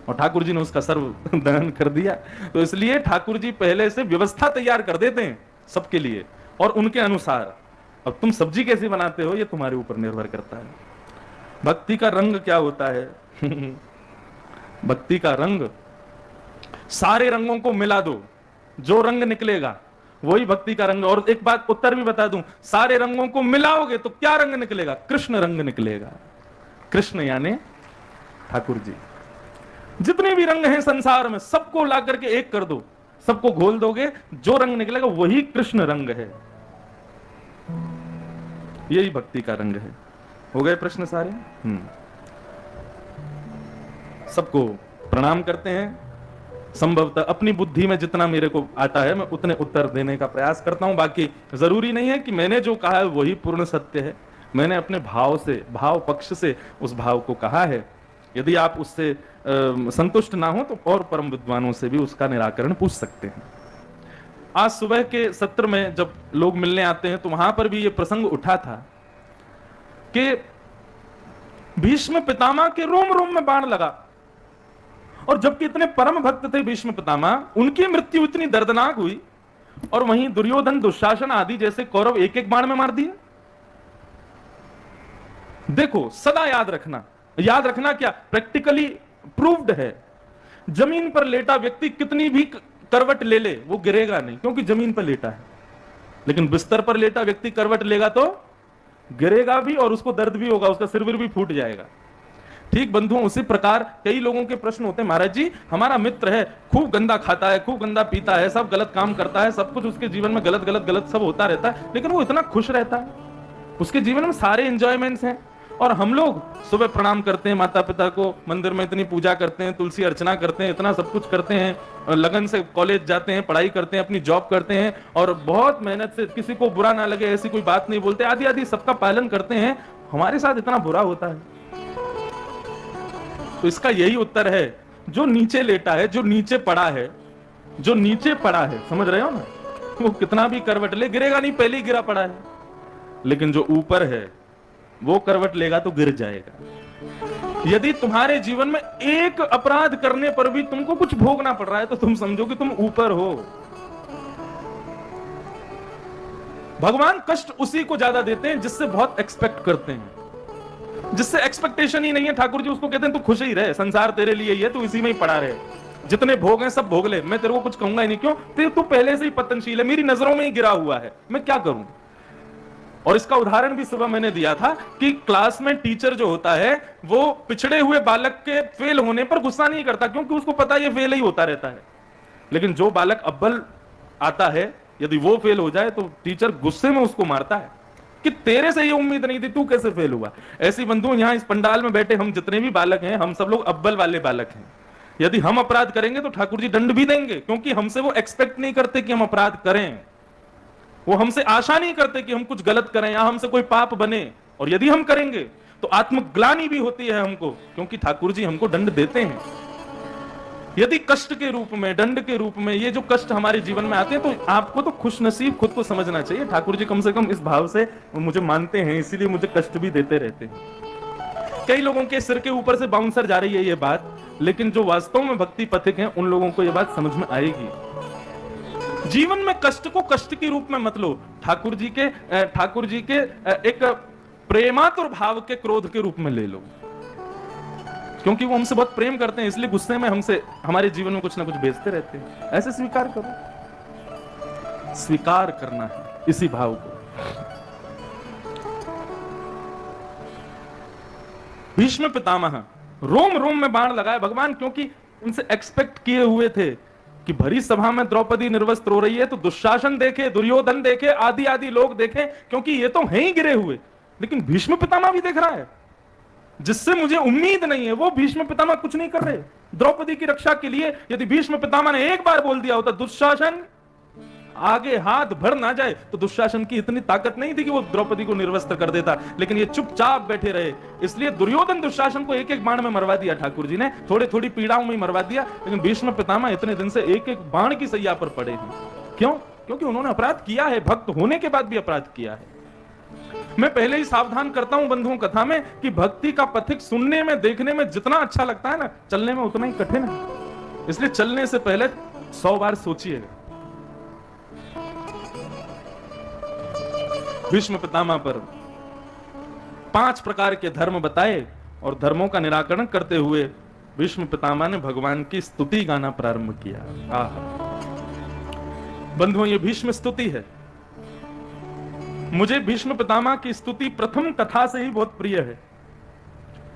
और ठाकुर जी ने उसका सर्व दहन कर दिया। तो इसलिए ठाकुर जी पहले से व्यवस्था तैयार कर देते हैं सबके लिए और उनके अनुसार। अब तुम सब्जी कैसी बनाते हो ये तुम्हारे ऊपर निर्भर करता है। भक्ति का रंग क्या होता है? भक्ति का रंग, सारे रंगों को मिला दो, जो रंग निकलेगा वही भक्ति का रंग। और एक बात उत्तर भी बता दूं, सारे रंगों को मिलाओगे तो क्या रंग निकलेगा? कृष्ण रंग निकलेगा। कृष्ण यानी ठाकुर जी। जितने भी रंग हैं संसार में सबको ला करके एक कर दो, सबको घोल दोगे, जो रंग निकलेगा वही कृष्ण रंग है। यही भक्ति का रंग है। हो गए प्रश्न सारे? सबको प्रणाम करते हैं। संभवतः अपनी बुद्धि में जितना मेरे को आता है मैं उतने उत्तर देने का प्रयास करता हूं। बाकी जरूरी नहीं है कि मैंने जो कहा है वही पूर्ण सत्य है। मैंने अपने भाव से, भाव पक्ष से उस भाव को कहा है। यदि आप उससे संतुष्ट ना हो तो और परम विद्वानों से भी उसका निराकरण पूछ सकते हैं। आज सुबह के सत्र में जब लोग मिलने आते हैं तो वहां पर भी यह प्रसंग उठा था कि भीष्म पितामह के रोम रोम में बाण लगा, और जबकि इतने परम भक्त थे भीष्म पितामह, उनकी मृत्यु इतनी दर्दनाक हुई, और वहीं दुर्योधन, दुशासन आदि जैसे कौरव एक एक बाण में मार दिए। देखो, सदा याद रखना क्या प्रैक्टिकली प्रूव्ड है। जमीन पर लेटा व्यक्ति कितनी भी करवट ले ले वो गिरेगा नहीं, क्योंकि जमीन पर लेटा है। लेकिन बिस्तर पर लेटा व्यक्ति करवट लेगा तो गिरेगा भी, और उसको दर्द भी होगा, उसका सिर भी फूट जाएगा। ठीक बंधुओं, उसी प्रकार कई लोगों के प्रश्न होते हैं, महाराज जी हमारा मित्र है, खूब गंदा खाता है, खूब गंदा पीता है, सब गलत काम करता है, सब कुछ उसके जीवन में गलत गलत गलत सब होता रहता है, लेकिन वो इतना खुश रहता है, उसके जीवन में सारे एंजॉयमेंट्स हैं। और हम लोग सुबह प्रणाम करते हैं माता पिता को, मंदिर में इतनी पूजा करते हैं, तुलसी अर्चना करते हैं, इतना सब कुछ करते हैं, लगन से कॉलेज जाते हैं, पढ़ाई करते हैं, अपनी जॉब करते हैं, और बहुत मेहनत से, किसी को बुरा ना लगे ऐसी कोई बात नहीं बोलते, आदि आदि सबका पालन करते हैं। हमारे साथ इतना बुरा होता है। तो इसका यही उत्तर है, जो नीचे लेटा है, जो नीचे पड़ा है, जो नीचे पड़ा है, समझ रहे हो ना, वो कितना भी करवट ले गिरेगा नहीं, पहले ही गिरा पड़ा है। लेकिन जो ऊपर है वो करवट लेगा तो गिर जाएगा। यदि तुम्हारे जीवन में एक अपराध करने पर भी तुमको कुछ भोगना पड़ रहा है तो तुम समझो कि तुम ऊपर हो। भगवान कष्ट उसी को ज्यादा देते हैं जिससे बहुत एक्सपेक्ट करते हैं। जिससे एक्सपेक्टेशन ही नहीं है, ठाकुर जी उसको कहते हैं तू खुश ही रहे, संसार तेरे लिए ही है, तू इसी में ही पड़ा रहे, जितने भोग हैं सब भोग ले, मैं तेरे को कुछ कहूंगा ही नहीं। क्यों? तू पहले से ही पतनशील है, मेरी नजरों में ही गिरा हुआ है, मैं क्या करूं। और इसका उदाहरण भी सुबह मैंने दिया था कि क्लास में टीचर जो होता है वो पिछड़े हुए बालक के फेल होने पर गुस्सा नहीं करता, क्योंकि उसको पता है ये फेल ही होता रहता है। लेकिन जो बालक अव्वल आता है, यदि वो फेल हो जाए तो टीचर गुस्से में उसको मारता है कि तेरे से ये उम्मीद नहीं थी, तू कैसे फेल हुआ। ऐसी बंधुओं, यहां इस पंडाल में बैठे हम जितने भी बालक हैं, हम सब लोग अव्वल वाले बालक हैं। यदि हम अपराध करेंगे तो ठाकुर जी दंड भी देंगे, क्योंकि हमसे वो एक्सपेक्ट नहीं करते कि हम अपराध करें, वो हमसे आशा नहीं करते कि हम कुछ गलत करें या हमसे कोई पाप बने। और यदि हम करेंगे तो आत्मग्लानि भी होती है हमको, क्योंकि ठाकुर जी हमको दंड देते हैं। यदि कष्ट के रूप में, दंड के रूप में ये जो कष्ट हमारे जीवन में आते हैं, तो आपको तो खुश नसीब खुद को समझना चाहिए। ठाकुर जी कम से कम इस भाव से मुझे मानते हैं, इसीलिए मुझे कष्ट भी देते रहते हैं। कई लोगों के सिर के ऊपर से बाउंसर जा रही है ये बात, लेकिन जो वास्तव में भक्ति पथिक हैं उन लोगों को ये बात समझ में आएगी। जीवन में कष्ट को कष्ट के रूप में मत लो, ठाकुर जी के एक प्रेमातुर भाव के क्रोध के रूप में ले लो, क्योंकि वो हमसे बहुत प्रेम करते हैं, इसलिए गुस्से में हमसे हमारे जीवन में कुछ ना कुछ बेचते रहते हैं। ऐसे स्वीकार करो, स्वीकार करना है इसी भाव को। भीष्म पितामह रोम रोम में बाण लगाए भगवान, क्योंकि उनसे एक्सपेक्ट किए हुए थे कि भरी सभा में द्रौपदी निर्वस्त्र हो रही है तो दुशासन देखे, दुर्योधन देखे, आदि आदि लोग देखें, क्योंकि ये तो हैं ही गिरे हुए, लेकिन भीष्म पितामह भी देख रहा है, जिससे मुझे उम्मीद नहीं है। वो भीष्म पितामह कुछ नहीं कर रहे द्रौपदी की रक्षा के लिए। यदि भीष्म पितामह ने एक बार बोल दिया होता दुशासन आगे हाथ भर ना जाए, तो दुशासन की इतनी ताकत नहीं थी कि वो द्रौपदी को निर्वस्त्र कर देता, लेकिन ये चुपचाप बैठे रहे। इसलिए दुर्योधन दुशासन को एक एक बाण में मरवा दिया ठाकुर जी ने, थोड़ी थोड़ी पीड़ाओं में मरवा दिया, लेकिन भीष्म पितामह इतने दिन से एक एक बाण की सैया पर पड़े हैं। क्यों? क्योंकि उन्होंने अपराध किया है, भक्त होने के बाद भी अपराध किया है। मैं पहले ही सावधान करता हूं बंधुओं कथा में कि भक्ति का पथिक सुनने में, देखने में जितना अच्छा लगता है ना, चलने में उतना ही कठिन है। इसलिए चलने से पहले 100 बार सोचिएगा। भीष्म पितामह पर 5 प्रकार के धर्म बताए और धर्मों का निराकरण करते हुए भीष्म पितामह ने भगवान की स्तुति गाना प्रारंभ किया। बंधुओं, ये भीष्म स्तुति है। मुझे भीष्म पितामह की स्तुति प्रथम कथा से ही बहुत प्रिय है।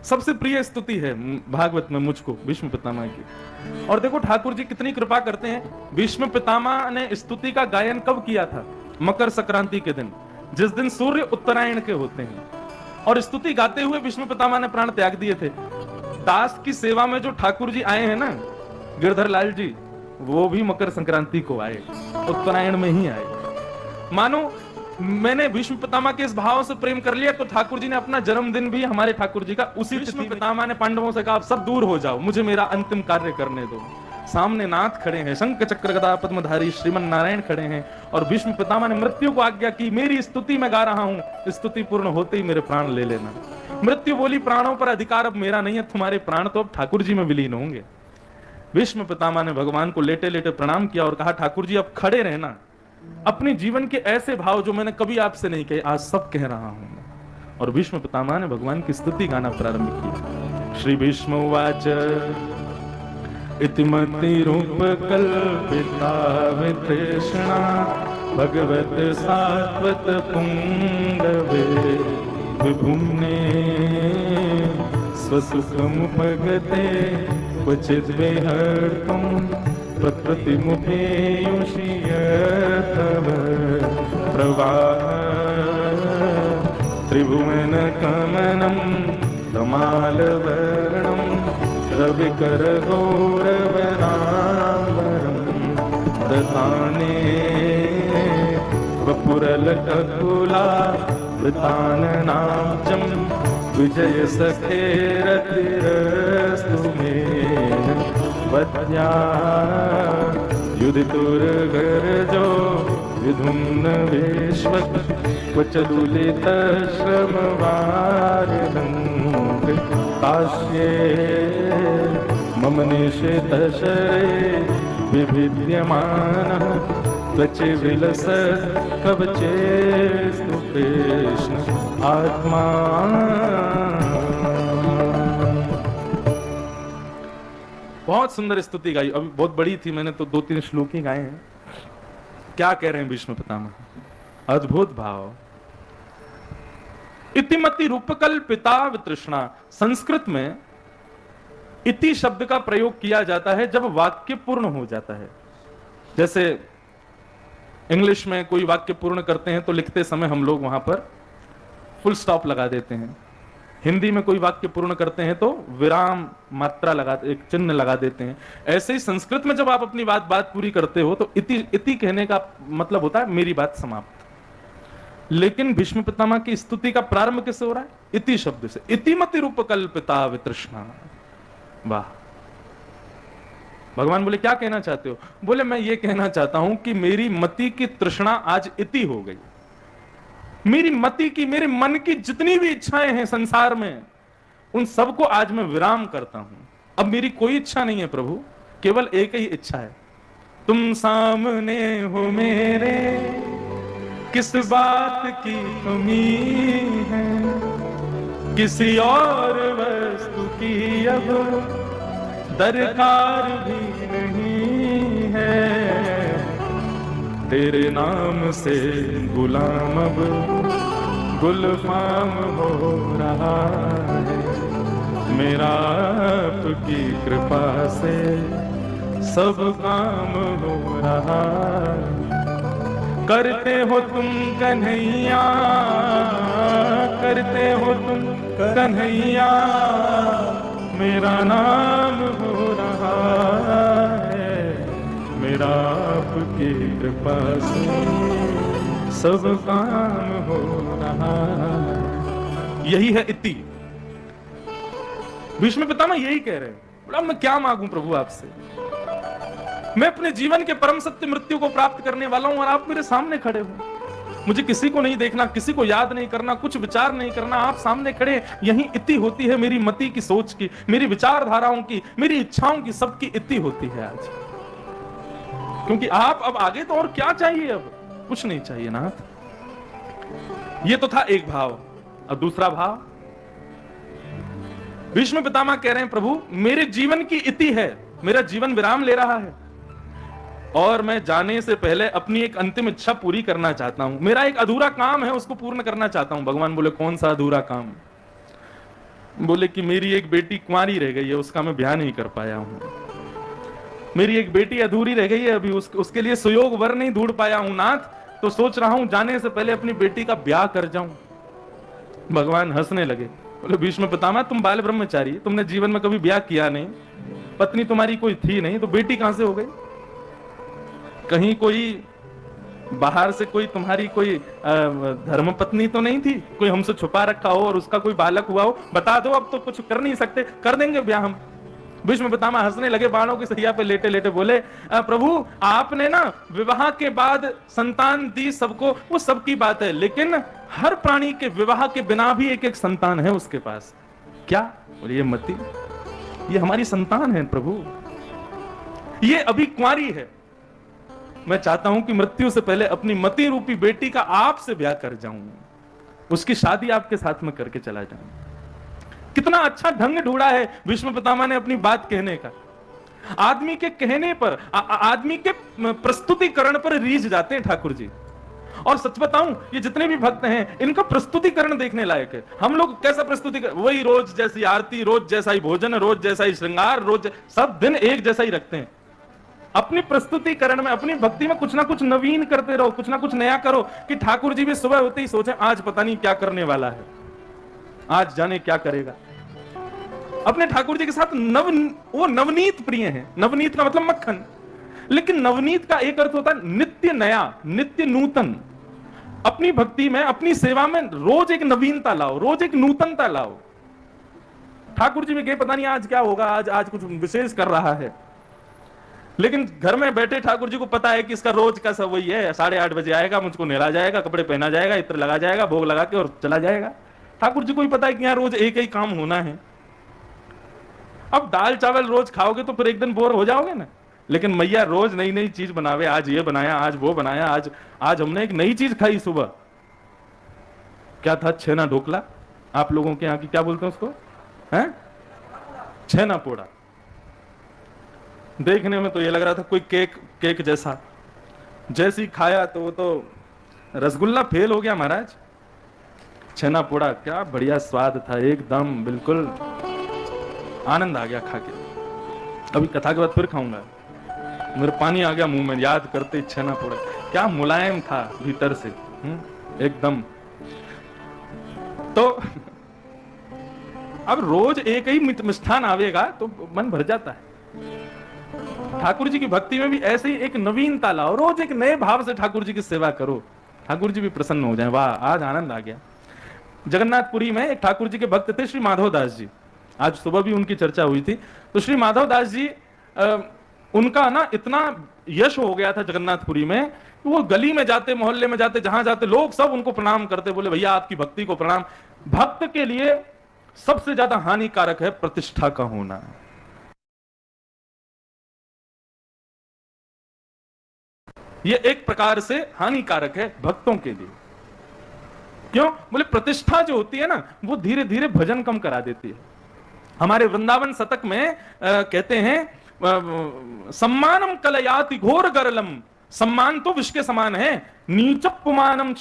सबसे प्रिय स्तुति है भागवत में मुझको भीष्म पितामह की। और देखो ठाकुर जी कितनी कृपा करते हैं। भीष्म पितामह ने स्तुति का गायन कब किया था? मकर संक्रांति के दिन, जिस दिन सूर्य उत्तरायण के होते हैं। और स्तुति गाते हुए भीष्म पितामह ने प्राण त्याग दिए थे। दास की सेवा में जो ठाकुर जी आए हैं ना, गिरधर लाल जी, वो भी मकर संक्रांति को आए, उत्तरायण में ही आए। मानो मैंने भीष्म पितामह के इस भाव से प्रेम कर लिया तो ठाकुर जी ने अपना जन्मदिन भी हमारे ठाकुर जी का उसी भीष्म पितामह ने पांडवों से कहा, आप सब दूर हो जाओ, मुझे मेरा अंतिम कार्य करने दो। सामने नाथ खड़े हैं, शंख चक्र गदा पद्मधारी श्रीमन नारायण खड़े हैं, और भीष्म पितामह ने मृत्यु को आज्ञा की, मेरी स्तुति मैं गा रहा हूं, स्तुति पूर्ण होते ही मेरे प्राण ले लेना। मृत्यु बोली, प्राणों पर अधिकार अब मेरा नहीं है, तुम्हारे प्राण तो अब ठाकुर जी में विलीन होंगे। भीष्म पितामह ने भगवान को लेटे लेटे प्रणाम किया और कहा, ठाकुर जी अब खड़े रहना, अपने जीवन के ऐसे भाव जो मैंने कभी आपसे नहीं कहे आज सब कह रहा हूं। और भीष्म पितामह ने भगवान की स्तुति गाना प्रारंभ किया। श्री भीष्म उवाच इतिमति रूप कल्पिता वितृष्णा भगवत सात्वत पुंगवे विभुम्ने स्वसुखमुपगते क्वचिद् विहर्तुं प्रकृतिमुपेयुषीयतव प्रवाह त्रिभुवनकमनं तमालवर्णं रविकरगौरवनाम्बरं ददाने वपुरलककुला वृताननाब्जं विजयसखेरतिरस्तु मे वद्या युधितुर्गर्जो विधुम्न विश्वत् क्वचदुलितश्रमवारिणं काश्ये मम निशितशरे विभिद्यमानः त्वचि विलसत् कवचेस्तु कृष्ण आत्मा। बहुत सुंदर स्तुति गाई, अभी बहुत बड़ी थी, मैंने तो 2-3 श्लोक ही गाए हैं। क्या कह रहे हैं भीष्म पितामह? अद्भुत भाव। इतिमति रूपकल्पिता वितृष्णा। संस्कृत में इति शब्द का प्रयोग किया जाता है जब वाक्य पूर्ण हो जाता है। जैसे इंग्लिश में कोई वाक्य पूर्ण करते हैं तो लिखते समय हम लोग वहां पर फुल स्टॉप लगा देते हैं। हिंदी में कोई वाक्य पूर्ण करते हैं तो विराम मात्रा लगा, एक चिन्ह लगा देते हैं। ऐसे ही संस्कृत में जब आप अपनी बात पूरी करते हो तो इति कहने का मतलब होता है मेरी बात समाप्त। लेकिन भीष्म पितामह की स्तुति का प्रारंभ किससे हो रहा है? इति शब्द से। इतिमति रूपकल्पिता वितृष्णा। वाह। भगवान बोले क्या कहना चाहते हो? बोले मैं ये कहना चाहता हूं कि मेरी मति की तृष्णा आज इति हो गई। मेरी मति की, मेरे मन की जितनी भी इच्छाएं हैं संसार में, उन सबको आज मैं विराम करता हूं। अब मेरी कोई इच्छा नहीं है प्रभु, केवल एक ही इच्छा है, तुम सामने हो मेरे, किस बात की कमी है, किसी और वस्तु की अब दरकार भी नहीं है। तेरे नाम से गुलाम अब गुलफाम हो रहा है, मेरा आपकी कृपा से सब काम हो रहा है। करते हो तुम कन्हैया, करते हो तुम कन्हैया, मेरा नाम हो रहा है, मेरा आपकी कृपा से सब काम हो रहा है। यही है इति। भीष्म पितामह यही कह रहे हैं, बोला मैं क्या मांगूं प्रभु आपसे, मैं अपने जीवन के परम सत्य मृत्यु को प्राप्त करने वाला हूं और आप मेरे सामने खड़े हो। मुझे किसी को नहीं देखना, किसी को याद नहीं करना, कुछ विचार नहीं करना, आप सामने खड़े। यही इति होती है मेरी मति की, सोच की, मेरी विचारधाराओं की, मेरी इच्छाओं की, सबकी इति होती है आज। क्योंकि आप अब आगे तो और क्या चाहिए, अब कुछ नहीं चाहिए नाथ। ये तो था एक भाव। और दूसरा भाव, भीष्म पितामह कह रहे हैं प्रभु मेरे जीवन की इति है, मेरा जीवन विराम ले रहा है और मैं जाने से पहले अपनी एक अंतिम इच्छा पूरी करना चाहता हूं। मेरा एक अधूरा काम है, उसको पूर्ण करना चाहता हूं। भगवान बोले कौन सा अधूरा काम? बोले कि मेरी एक बेटी कुंवारी रह गई है, उसका मैं ब्याह नहीं कर पाया हूं। मेरी एक बेटी अधूरी रह गई है, अभी उसके लिए सुयोग वर नहीं ढूंढ पाया हूं नाथ, तो सोच रहा हूं जाने से पहले अपनी बेटी का ब्याह कर जाऊं। भगवान हंसने लगे, बोले भीष्म पितामह तुम बाल ब्रह्मचारी, तुमने जीवन में कभी ब्याह किया नहीं, पत्नी तुम्हारी कोई थी नहीं, तो बेटी कहां से हो गई? कहीं कोई बाहर से कोई तुम्हारी कोई धर्म पत्नी तो नहीं थी, कोई हमसे छुपा रखा हो और उसका कोई बालक हुआ हो? बता दो, अब तो कुछ कर नहीं सकते, कर देंगे ब्याह हम। भीष्म पितामह हंसने लगे, बाणों की सरिया पे लेटे लेटे बोले प्रभु आपने ना विवाह के बाद संतान दी सबको, वो सबकी बात है, लेकिन हर प्राणी के विवाह के बिना भी एक एक संतान है उसके पास। क्या? बोले ये मति, ये हमारी संतान है प्रभु, ये अभी कुंवारी है। मैं चाहता हूं कि मृत्यु से पहले अपनी मति रूपी बेटी का आपसे ब्याह कर जाऊं, उसकी शादी आपके साथ में करके चला जाऊं। कितना अच्छा ढंग ढूंढा है भीष्म पितामह ने अपनी बात कहने का। आदमी के कहने पर, आदमी के प्रस्तुतिकरण पर रीझ जाते हैं ठाकुर जी। और सच बताऊं, ये जितने भी भक्त हैं इनका प्रस्तुतिकरण देखने लायक है। हम लोग कैसा प्रस्तुतिकरण, वही रोज जैसी आरती, रोज जैसा ही भोजन, रोज जैसा ही श्रृंगार, रोज सब दिन एक जैसा ही रखते हैं। अपनी प्रस्तुतिकरण में, अपनी भक्ति में कुछ ना कुछ नवीन करते रहो, कुछ ना कुछ नया करो, कि ठाकुर जी भी सुबह होते ही सोचे आज पता नहीं क्या करने वाला है, आज जाने क्या करेगा। अपने ठाकुर जी के साथ वो नवनीत प्रिय हैं। नवनीत का मतलब मक्खन, लेकिन नवनीत का एक अर्थ होता है नित्य नया, नित्य नूतन। अपनी भक्ति में, अपनी सेवा में रोज एक नवीनता लाओ, रोज एक नूतनता लाओ। ठाकुर जी भी गए, पता नहीं आज क्या होगा, आज कुछ विशेष कर रहा है, लेकिन घर में बैठे ठाकुर जी को पता है कि इसका रोज का सब वही है, 8:30 बजे आएगा, मुझको नहला जाएगा, कपड़े पहना जाएगा, इत्र लगा जाएगा, भोग लगा के और चला जाएगा। ठाकुर जी को भी पता है कि यहाँ रोज एक ही काम होना है। अब दाल चावल रोज खाओगे तो फिर एक दिन बोर हो जाओगे ना, लेकिन मैया रोज नई नई चीज बनावे, आज ये बनाया, आज वो बनाया, आज हमने एक नई चीज खाई सुबह। क्या था? छेना ढोकला। आप लोगों के यहाँ की क्या बोलते हैं उसको? हैं? छेना पोड़ा। देखने में तो ये लग रहा था कोई केक जैसा, जैसी खाया तो वो तो रसगुल्ला फेल हो गया महाराज। छेना पोड़ा क्या बढ़िया स्वाद था, एकदम बिल्कुल आनंद आ गया खा के। अभी कथा के बाद फिर खाऊंगा, मेरे पानी आ गया मुंह में याद करते छेना पोड़ा। क्या मुलायम था भीतर से, एकदम। तो अब रोज एक ही मिष्ठान आवेगा तो मन भर जाता है। ठाकुर जी की भक्ति में भी ऐसे ही एक नवीनता लाओ, रोज एक नए भाव से ठाकुर जी की सेवा करो, ठाकुर जी भी प्रसन्न हो जाए। वाह, आज आनंद आ गया। जगन्नाथपुरी में एक ठाकुर जी के भक्त थे श्री माधव दास जी, आज सुबह भी उनकी चर्चा हुई थी। तो श्री माधव दास जी, उनका ना इतना यश हो गया था जगन्नाथपुरी में, वो गली में जाते, मोहल्ले में जाते, जहां जाते लोग सब उनको प्रणाम करते, बोले भैया आपकी भक्ति को प्रणाम। भक्त के लिए सबसे ज्यादा हानिकारक है प्रतिष्ठा का होना। ये एक प्रकार से हानिकारक है भक्तों के लिए। क्यों? बोले प्रतिष्ठा जो होती है ना, वो धीरे धीरे भजन कम करा देती है। हमारे वृंदावन शतक में कहते हैं सम्मानम कलयाति घोर गरलम, सम्मान तो विष के समान है, नीचपुमानम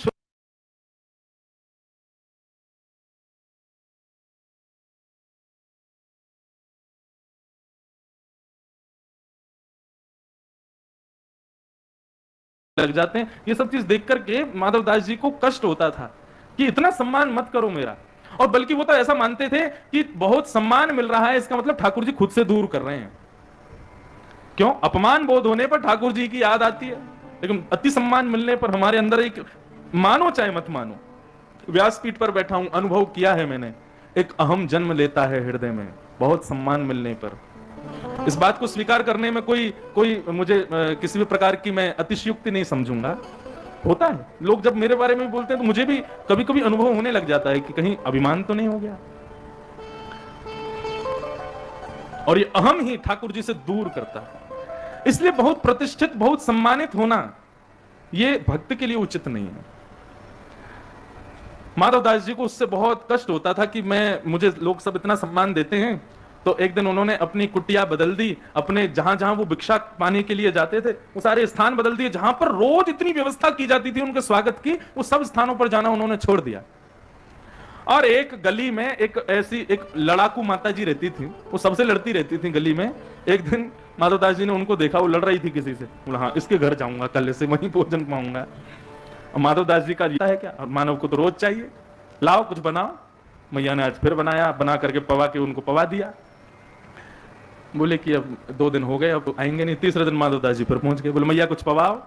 लग जाते हैं। ये सब चीज देख करके माधव दास जी को कष्ट होता था कि इतना सम्मान मत करो मेरा। और बल्कि वो तो ऐसा मानते थे कि बहुत सम्मान मिल रहा है, इसका मतलब ठाकुर जी खुद से दूर कर रहे हैं। क्यों? अपमान बोध होने पर ठाकुर जी की याद आती है, लेकिन अति सम्मान मिलने पर हमारे अंदर एक, मानो चाहे मत मानो, व्यासपीठ पर बैठा हूं, अनुभव किया है मैंने, एक अहम जन्म लेता है हृदय में बहुत सम्मान मिलने पर। इस बात को स्वीकार करने में कोई मुझे किसी भी प्रकार की मैं अतिशयोक्ति नहीं समझूंगा। होता है, लोग जब मेरे बारे में बोलते हैं तो मुझे भी कभी कभी अनुभव होने लग जाता है कि कहीं अभिमान तो नहीं हो गया। और ये अहम ही ठाकुर जी से दूर करता है। इसलिए बहुत प्रतिष्ठित, बहुत सम्मानित होना ये भक्त के लिए उचित नहीं है। माधव दास जी को उससे बहुत कष्ट होता था कि मुझे लोग सब इतना सम्मान देते हैं। तो एक दिन उन्होंने अपनी कुटिया बदल दी, अपने जहां जहां वो भिक्षा पाने के लिए जाते थे वो सारे स्थान बदल दिए, जहां पर रोज इतनी व्यवस्था की जाती थी उनके स्वागत की, वो सब स्थानों पर जाना उन्होंने छोड़ दिया। और एक गली में एक लड़ाकू माता जी रहती थी, वो सबसे लड़ती रहती थी गली में। एक दिन माधवदास जी ने उनको देखा, वो लड़ रही थी किसी से, बोला हाँ इसके घर जाऊंगा, कल से वहीं भोजन पाऊंगा। और माधवदास जी का है क्या, मानव को तो रोज चाहिए, लाओ कुछ बनाओ। मैया ने आज फिर बनाया, बना करके पवा के उनको पवा दिया। बोले कि अब 2 दिन हो गए, अब आएंगे नहीं। तीसरे दिन माधवदास जी फिर पहुंच गए, बोले मैया कुछ पवाओ।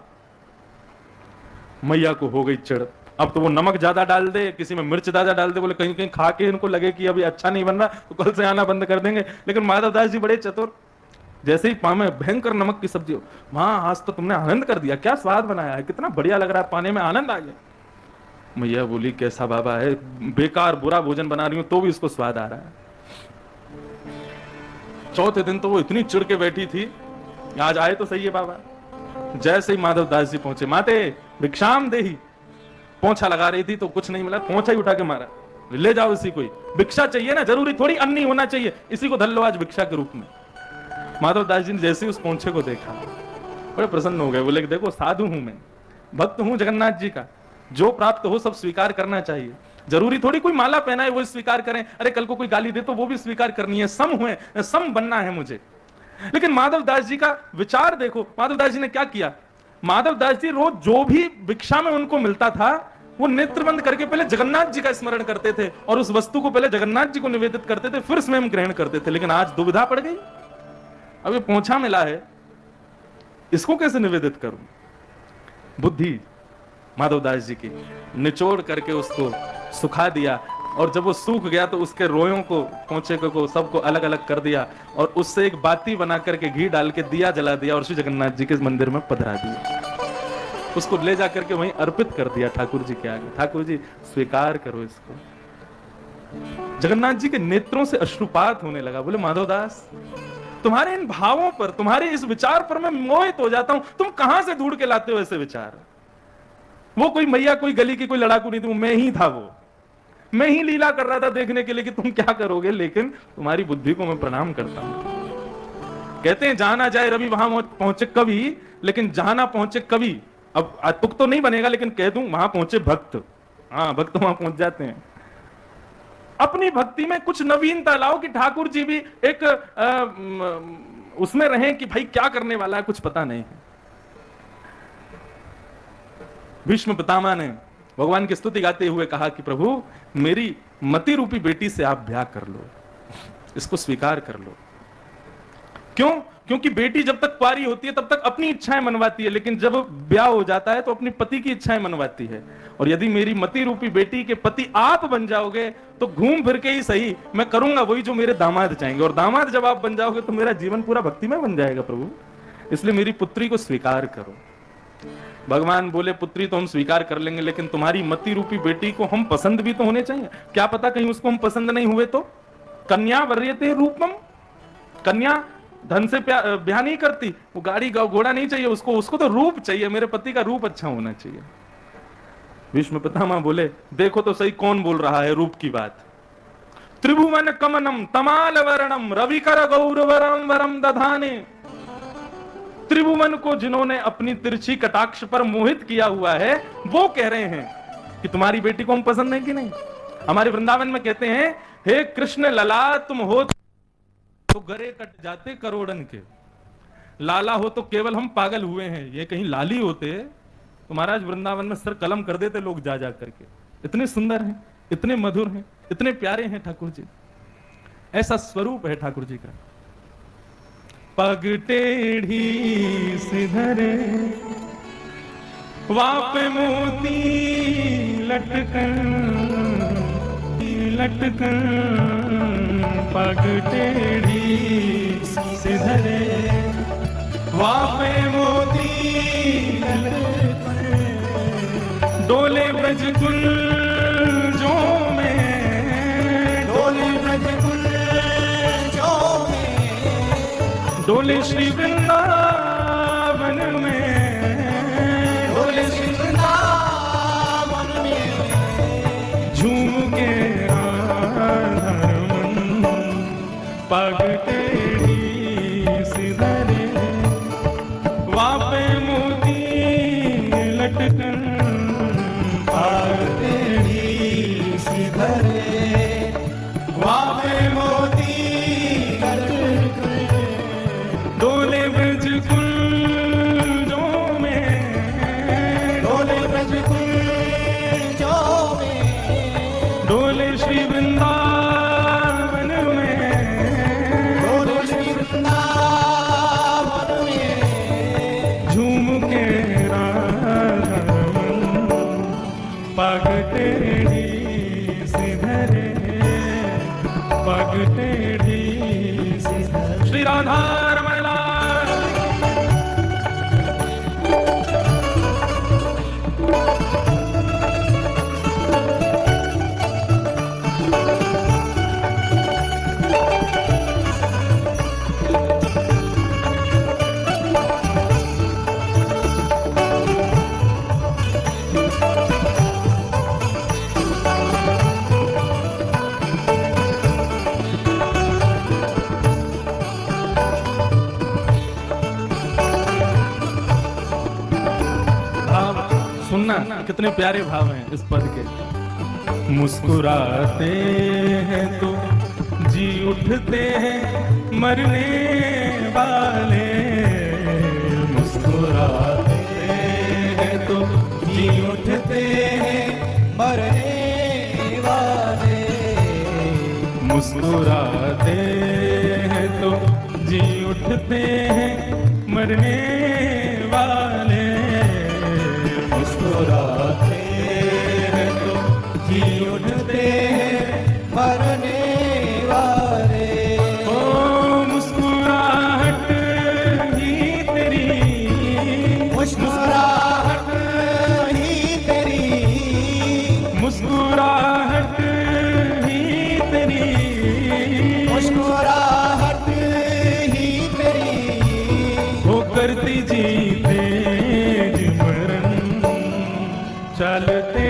मैया को हो गई चिढ़, अब तो वो नमक ज्यादा डाल दे, किसी में मिर्च ज्यादा डाल दे, बोले कहीं कहीं खा के इनको लगे कि अभी अच्छा नहीं बन रहा तो कल से आना बंद कर देंगे। लेकिन माधवदास जी बड़े चतुर, जैसे ही पामे भयंकर नमक की सब्जी, वहां आज तो तुमने आनंद कर दिया, क्या स्वाद बनाया है, कितना बढ़िया लग रहा है, पाने में आनंद आ गया। मैया बोली कैसा बाबा है, बेकार बुरा भोजन बना रही हूं तो भी इसको स्वाद आ रहा है। चौथे दिन तो वो इतनी चिढ़ के बैठी थी, आज आए तो सही है बाबा। जैसे ही माधवदास जी पहुंचे, माते भिक्षाम देही, पोंछा लगा रही थी तो कुछ नहीं मिला, पोंछा ही उठा के मारा, ले जाओ इसी को, भिक्षा चाहिए ना, जरूरी थोड़ी अन्नी होना चाहिए, इसी को धर लो आज भिक्षा के रूप में। माधवदास जी ने जैसे ही उस पोंछे को देखा बड़े प्रसन्न हो गए, बोले देखो साधु हूं मैं, भक्त हूं जगन्नाथ जी का, जो प्राप्त हो सब स्वीकार करना चाहिए, जरूरी थोड़ी कोई माला पहना है वो स्वीकार करें, अरे कल को कोई गाली दे तो वो भी स्वीकार करनी है, सम हुए, सम बनना है मुझे। लेकिन माधवदास जी का विचार देखो, माधवदास जी ने क्या किया, माधवदास जी रोज जो भी भिक्षा में उनको मिलता था वो नेत्र बंद करके पहले जगन्नाथ जी का स्मरण करते थे और उस वस्तु को पहले जगन्नाथ जी को निवेदित करते थे, फिर स्वयं ग्रहण करते थे। लेकिन आज दुविधा पड़ गई, अब ये पोंछा मिला है, इसको कैसे निवेदित करूं। बुद्धि माधवदास जी की निचोड़ करके उसको सुखा दिया, और जब वो सूख गया तो उसके रोयों को, पोंछे को सबको अलग अलग कर दिया और उससे एक बाती बना करके घी डाल के दिया जला दिया और श्री जगन्नाथ जी के मंदिर में पधरा दिया, उसको ले जाकर के वहीं अर्पित कर दिया ठाकुर जी के आगे। ठाकुर जी स्वीकार करो इसको। जगन्नाथ जी के नेत्रों से अश्रुपात होने लगा, बोले माधवदास तुम्हारे इन भावों पर, तुम्हारे इस विचार पर मैं मोहित हो जाता हूं, तुम कहां से ढूंढ के लाते हो ऐसे विचार। वो कोई मैया कोई गली की कोई लड़ाकू नहीं थी, मैं ही था, वो मैं ही लीला कर रहा था देखने के लिए कि तुम क्या करोगे, लेकिन तुम्हारी बुद्धि को मैं प्रणाम करता हूं। कहते हैं जहां ना जाए रवि वहां पहुंचे कवि, लेकिन जहां ना पहुंचे कवि, अब तुक तो नहीं बनेगा लेकिन कह दूं वहां पहुंचे भक्त। हाँ भक्त वहां पहुंच जाते हैं। अपनी भक्ति में कुछ नवीनता लाओ कि ठाकुर जी भी एक उसमें रहें कि भाई क्या करने वाला है कुछ पता नहीं है। भीष्म पितामह ने भगवान की स्तुति गाते हुए कहा कि प्रभु मेरी मति रूपी बेटी से आप ब्याह कर लो, इसको स्वीकार कर लो। क्यों? क्योंकि बेटी जब तक कुंवारी होती है तब तक अपनी इच्छाएं मनवाती है, लेकिन जब ब्याह हो जाता है तो अपनी पति की इच्छाएं मनवाती है। और यदि मेरी मति रूपी बेटी के पति आप बन जाओगे तो घूम फिर के ही सही मैं करूंगा वही जो मेरे दामाद चाहेंगे, और दामाद जब आप बन जाओगे तो मेरा जीवन पूरा भक्ति में बन जाएगा प्रभु, इसलिए मेरी पुत्री को स्वीकार करो। भगवान बोले पुत्री तो हम स्वीकार कर लेंगे, लेकिन तुम्हारी मति रूपी बेटी को हम पसंद भी तो होने चाहिए, क्या पता कहीं उसको हम पसंद नहीं हुए तो। कन्या वर्यते रूपम, कन्या धन से ब्याह नहीं करती, वो गाड़ी घोड़ा नहीं चाहिए उसको, उसको तो रूप चाहिए, मेरे पति का रूप अच्छा होना चाहिए। भीष्म पितामह बोले देखो तो सही कौन बोल रहा है रूप की बात। त्रिभुवन कमनम तमाल वर्णम रविकर गौरवरम वरम दधाने, त्रिभुवन को जिन्होंने अपनी तिरछी कटाक्ष पर मोहित किया हुआ है वो कह रहे हैं कि तुम्हारी बेटी को हम पसंद है कि नहीं। हमारे वृंदावन में कहते हैं हे कृष्ण लला तुम हो तो गरे कट जाते करोड़न के, लाला हो तो केवल हम पागल हुए हैं, ये कहीं लाली होते तो महाराज वृंदावन में सर कलम कर देते लोग जा जा करके। इतने सुंदर हैं, इतने मधुर हैं, इतने प्यारे हैं ठाकुर जी, ऐसा स्वरूप है ठाकुर जी का। पग टेढ़ी सिधरे वाप मोती लटकन लटकन, पग टेढ़ी सिधरे वापे मोती लटकन, डोले ब्रज कुंजों में, डोले ब्रज कुंजों में, डोले श्री वृंदावन में, डोले श्री वृंदावन में, श्री वृंदावन में, बोलो श्री वृंदावन में, झूम के राधारमन पग टेढ़ी सिधरे, पग टेढ़ी सिधरे। श्री राधारमण लाल। सुनना कितने प्यारे भाव हैं इस पद के। मुस्कुराते हैं तो जी उठते हैं मरने वाले, मुस्कुराते हैं तो जी उठते हैं मरने वाले, मुस्कुराते हैं तो जी उठते हैं मरने वाले, मुस्कुराते हैं तो जी उठते हैं मरने वाले। ओ मुस्कुराहट ही तेरी, मुस्कुराहट ही तेरी, मुस्कुराहट ही तेरी, मुस्कुराहट ही तेरी, वो करती जी तेज मरण चलते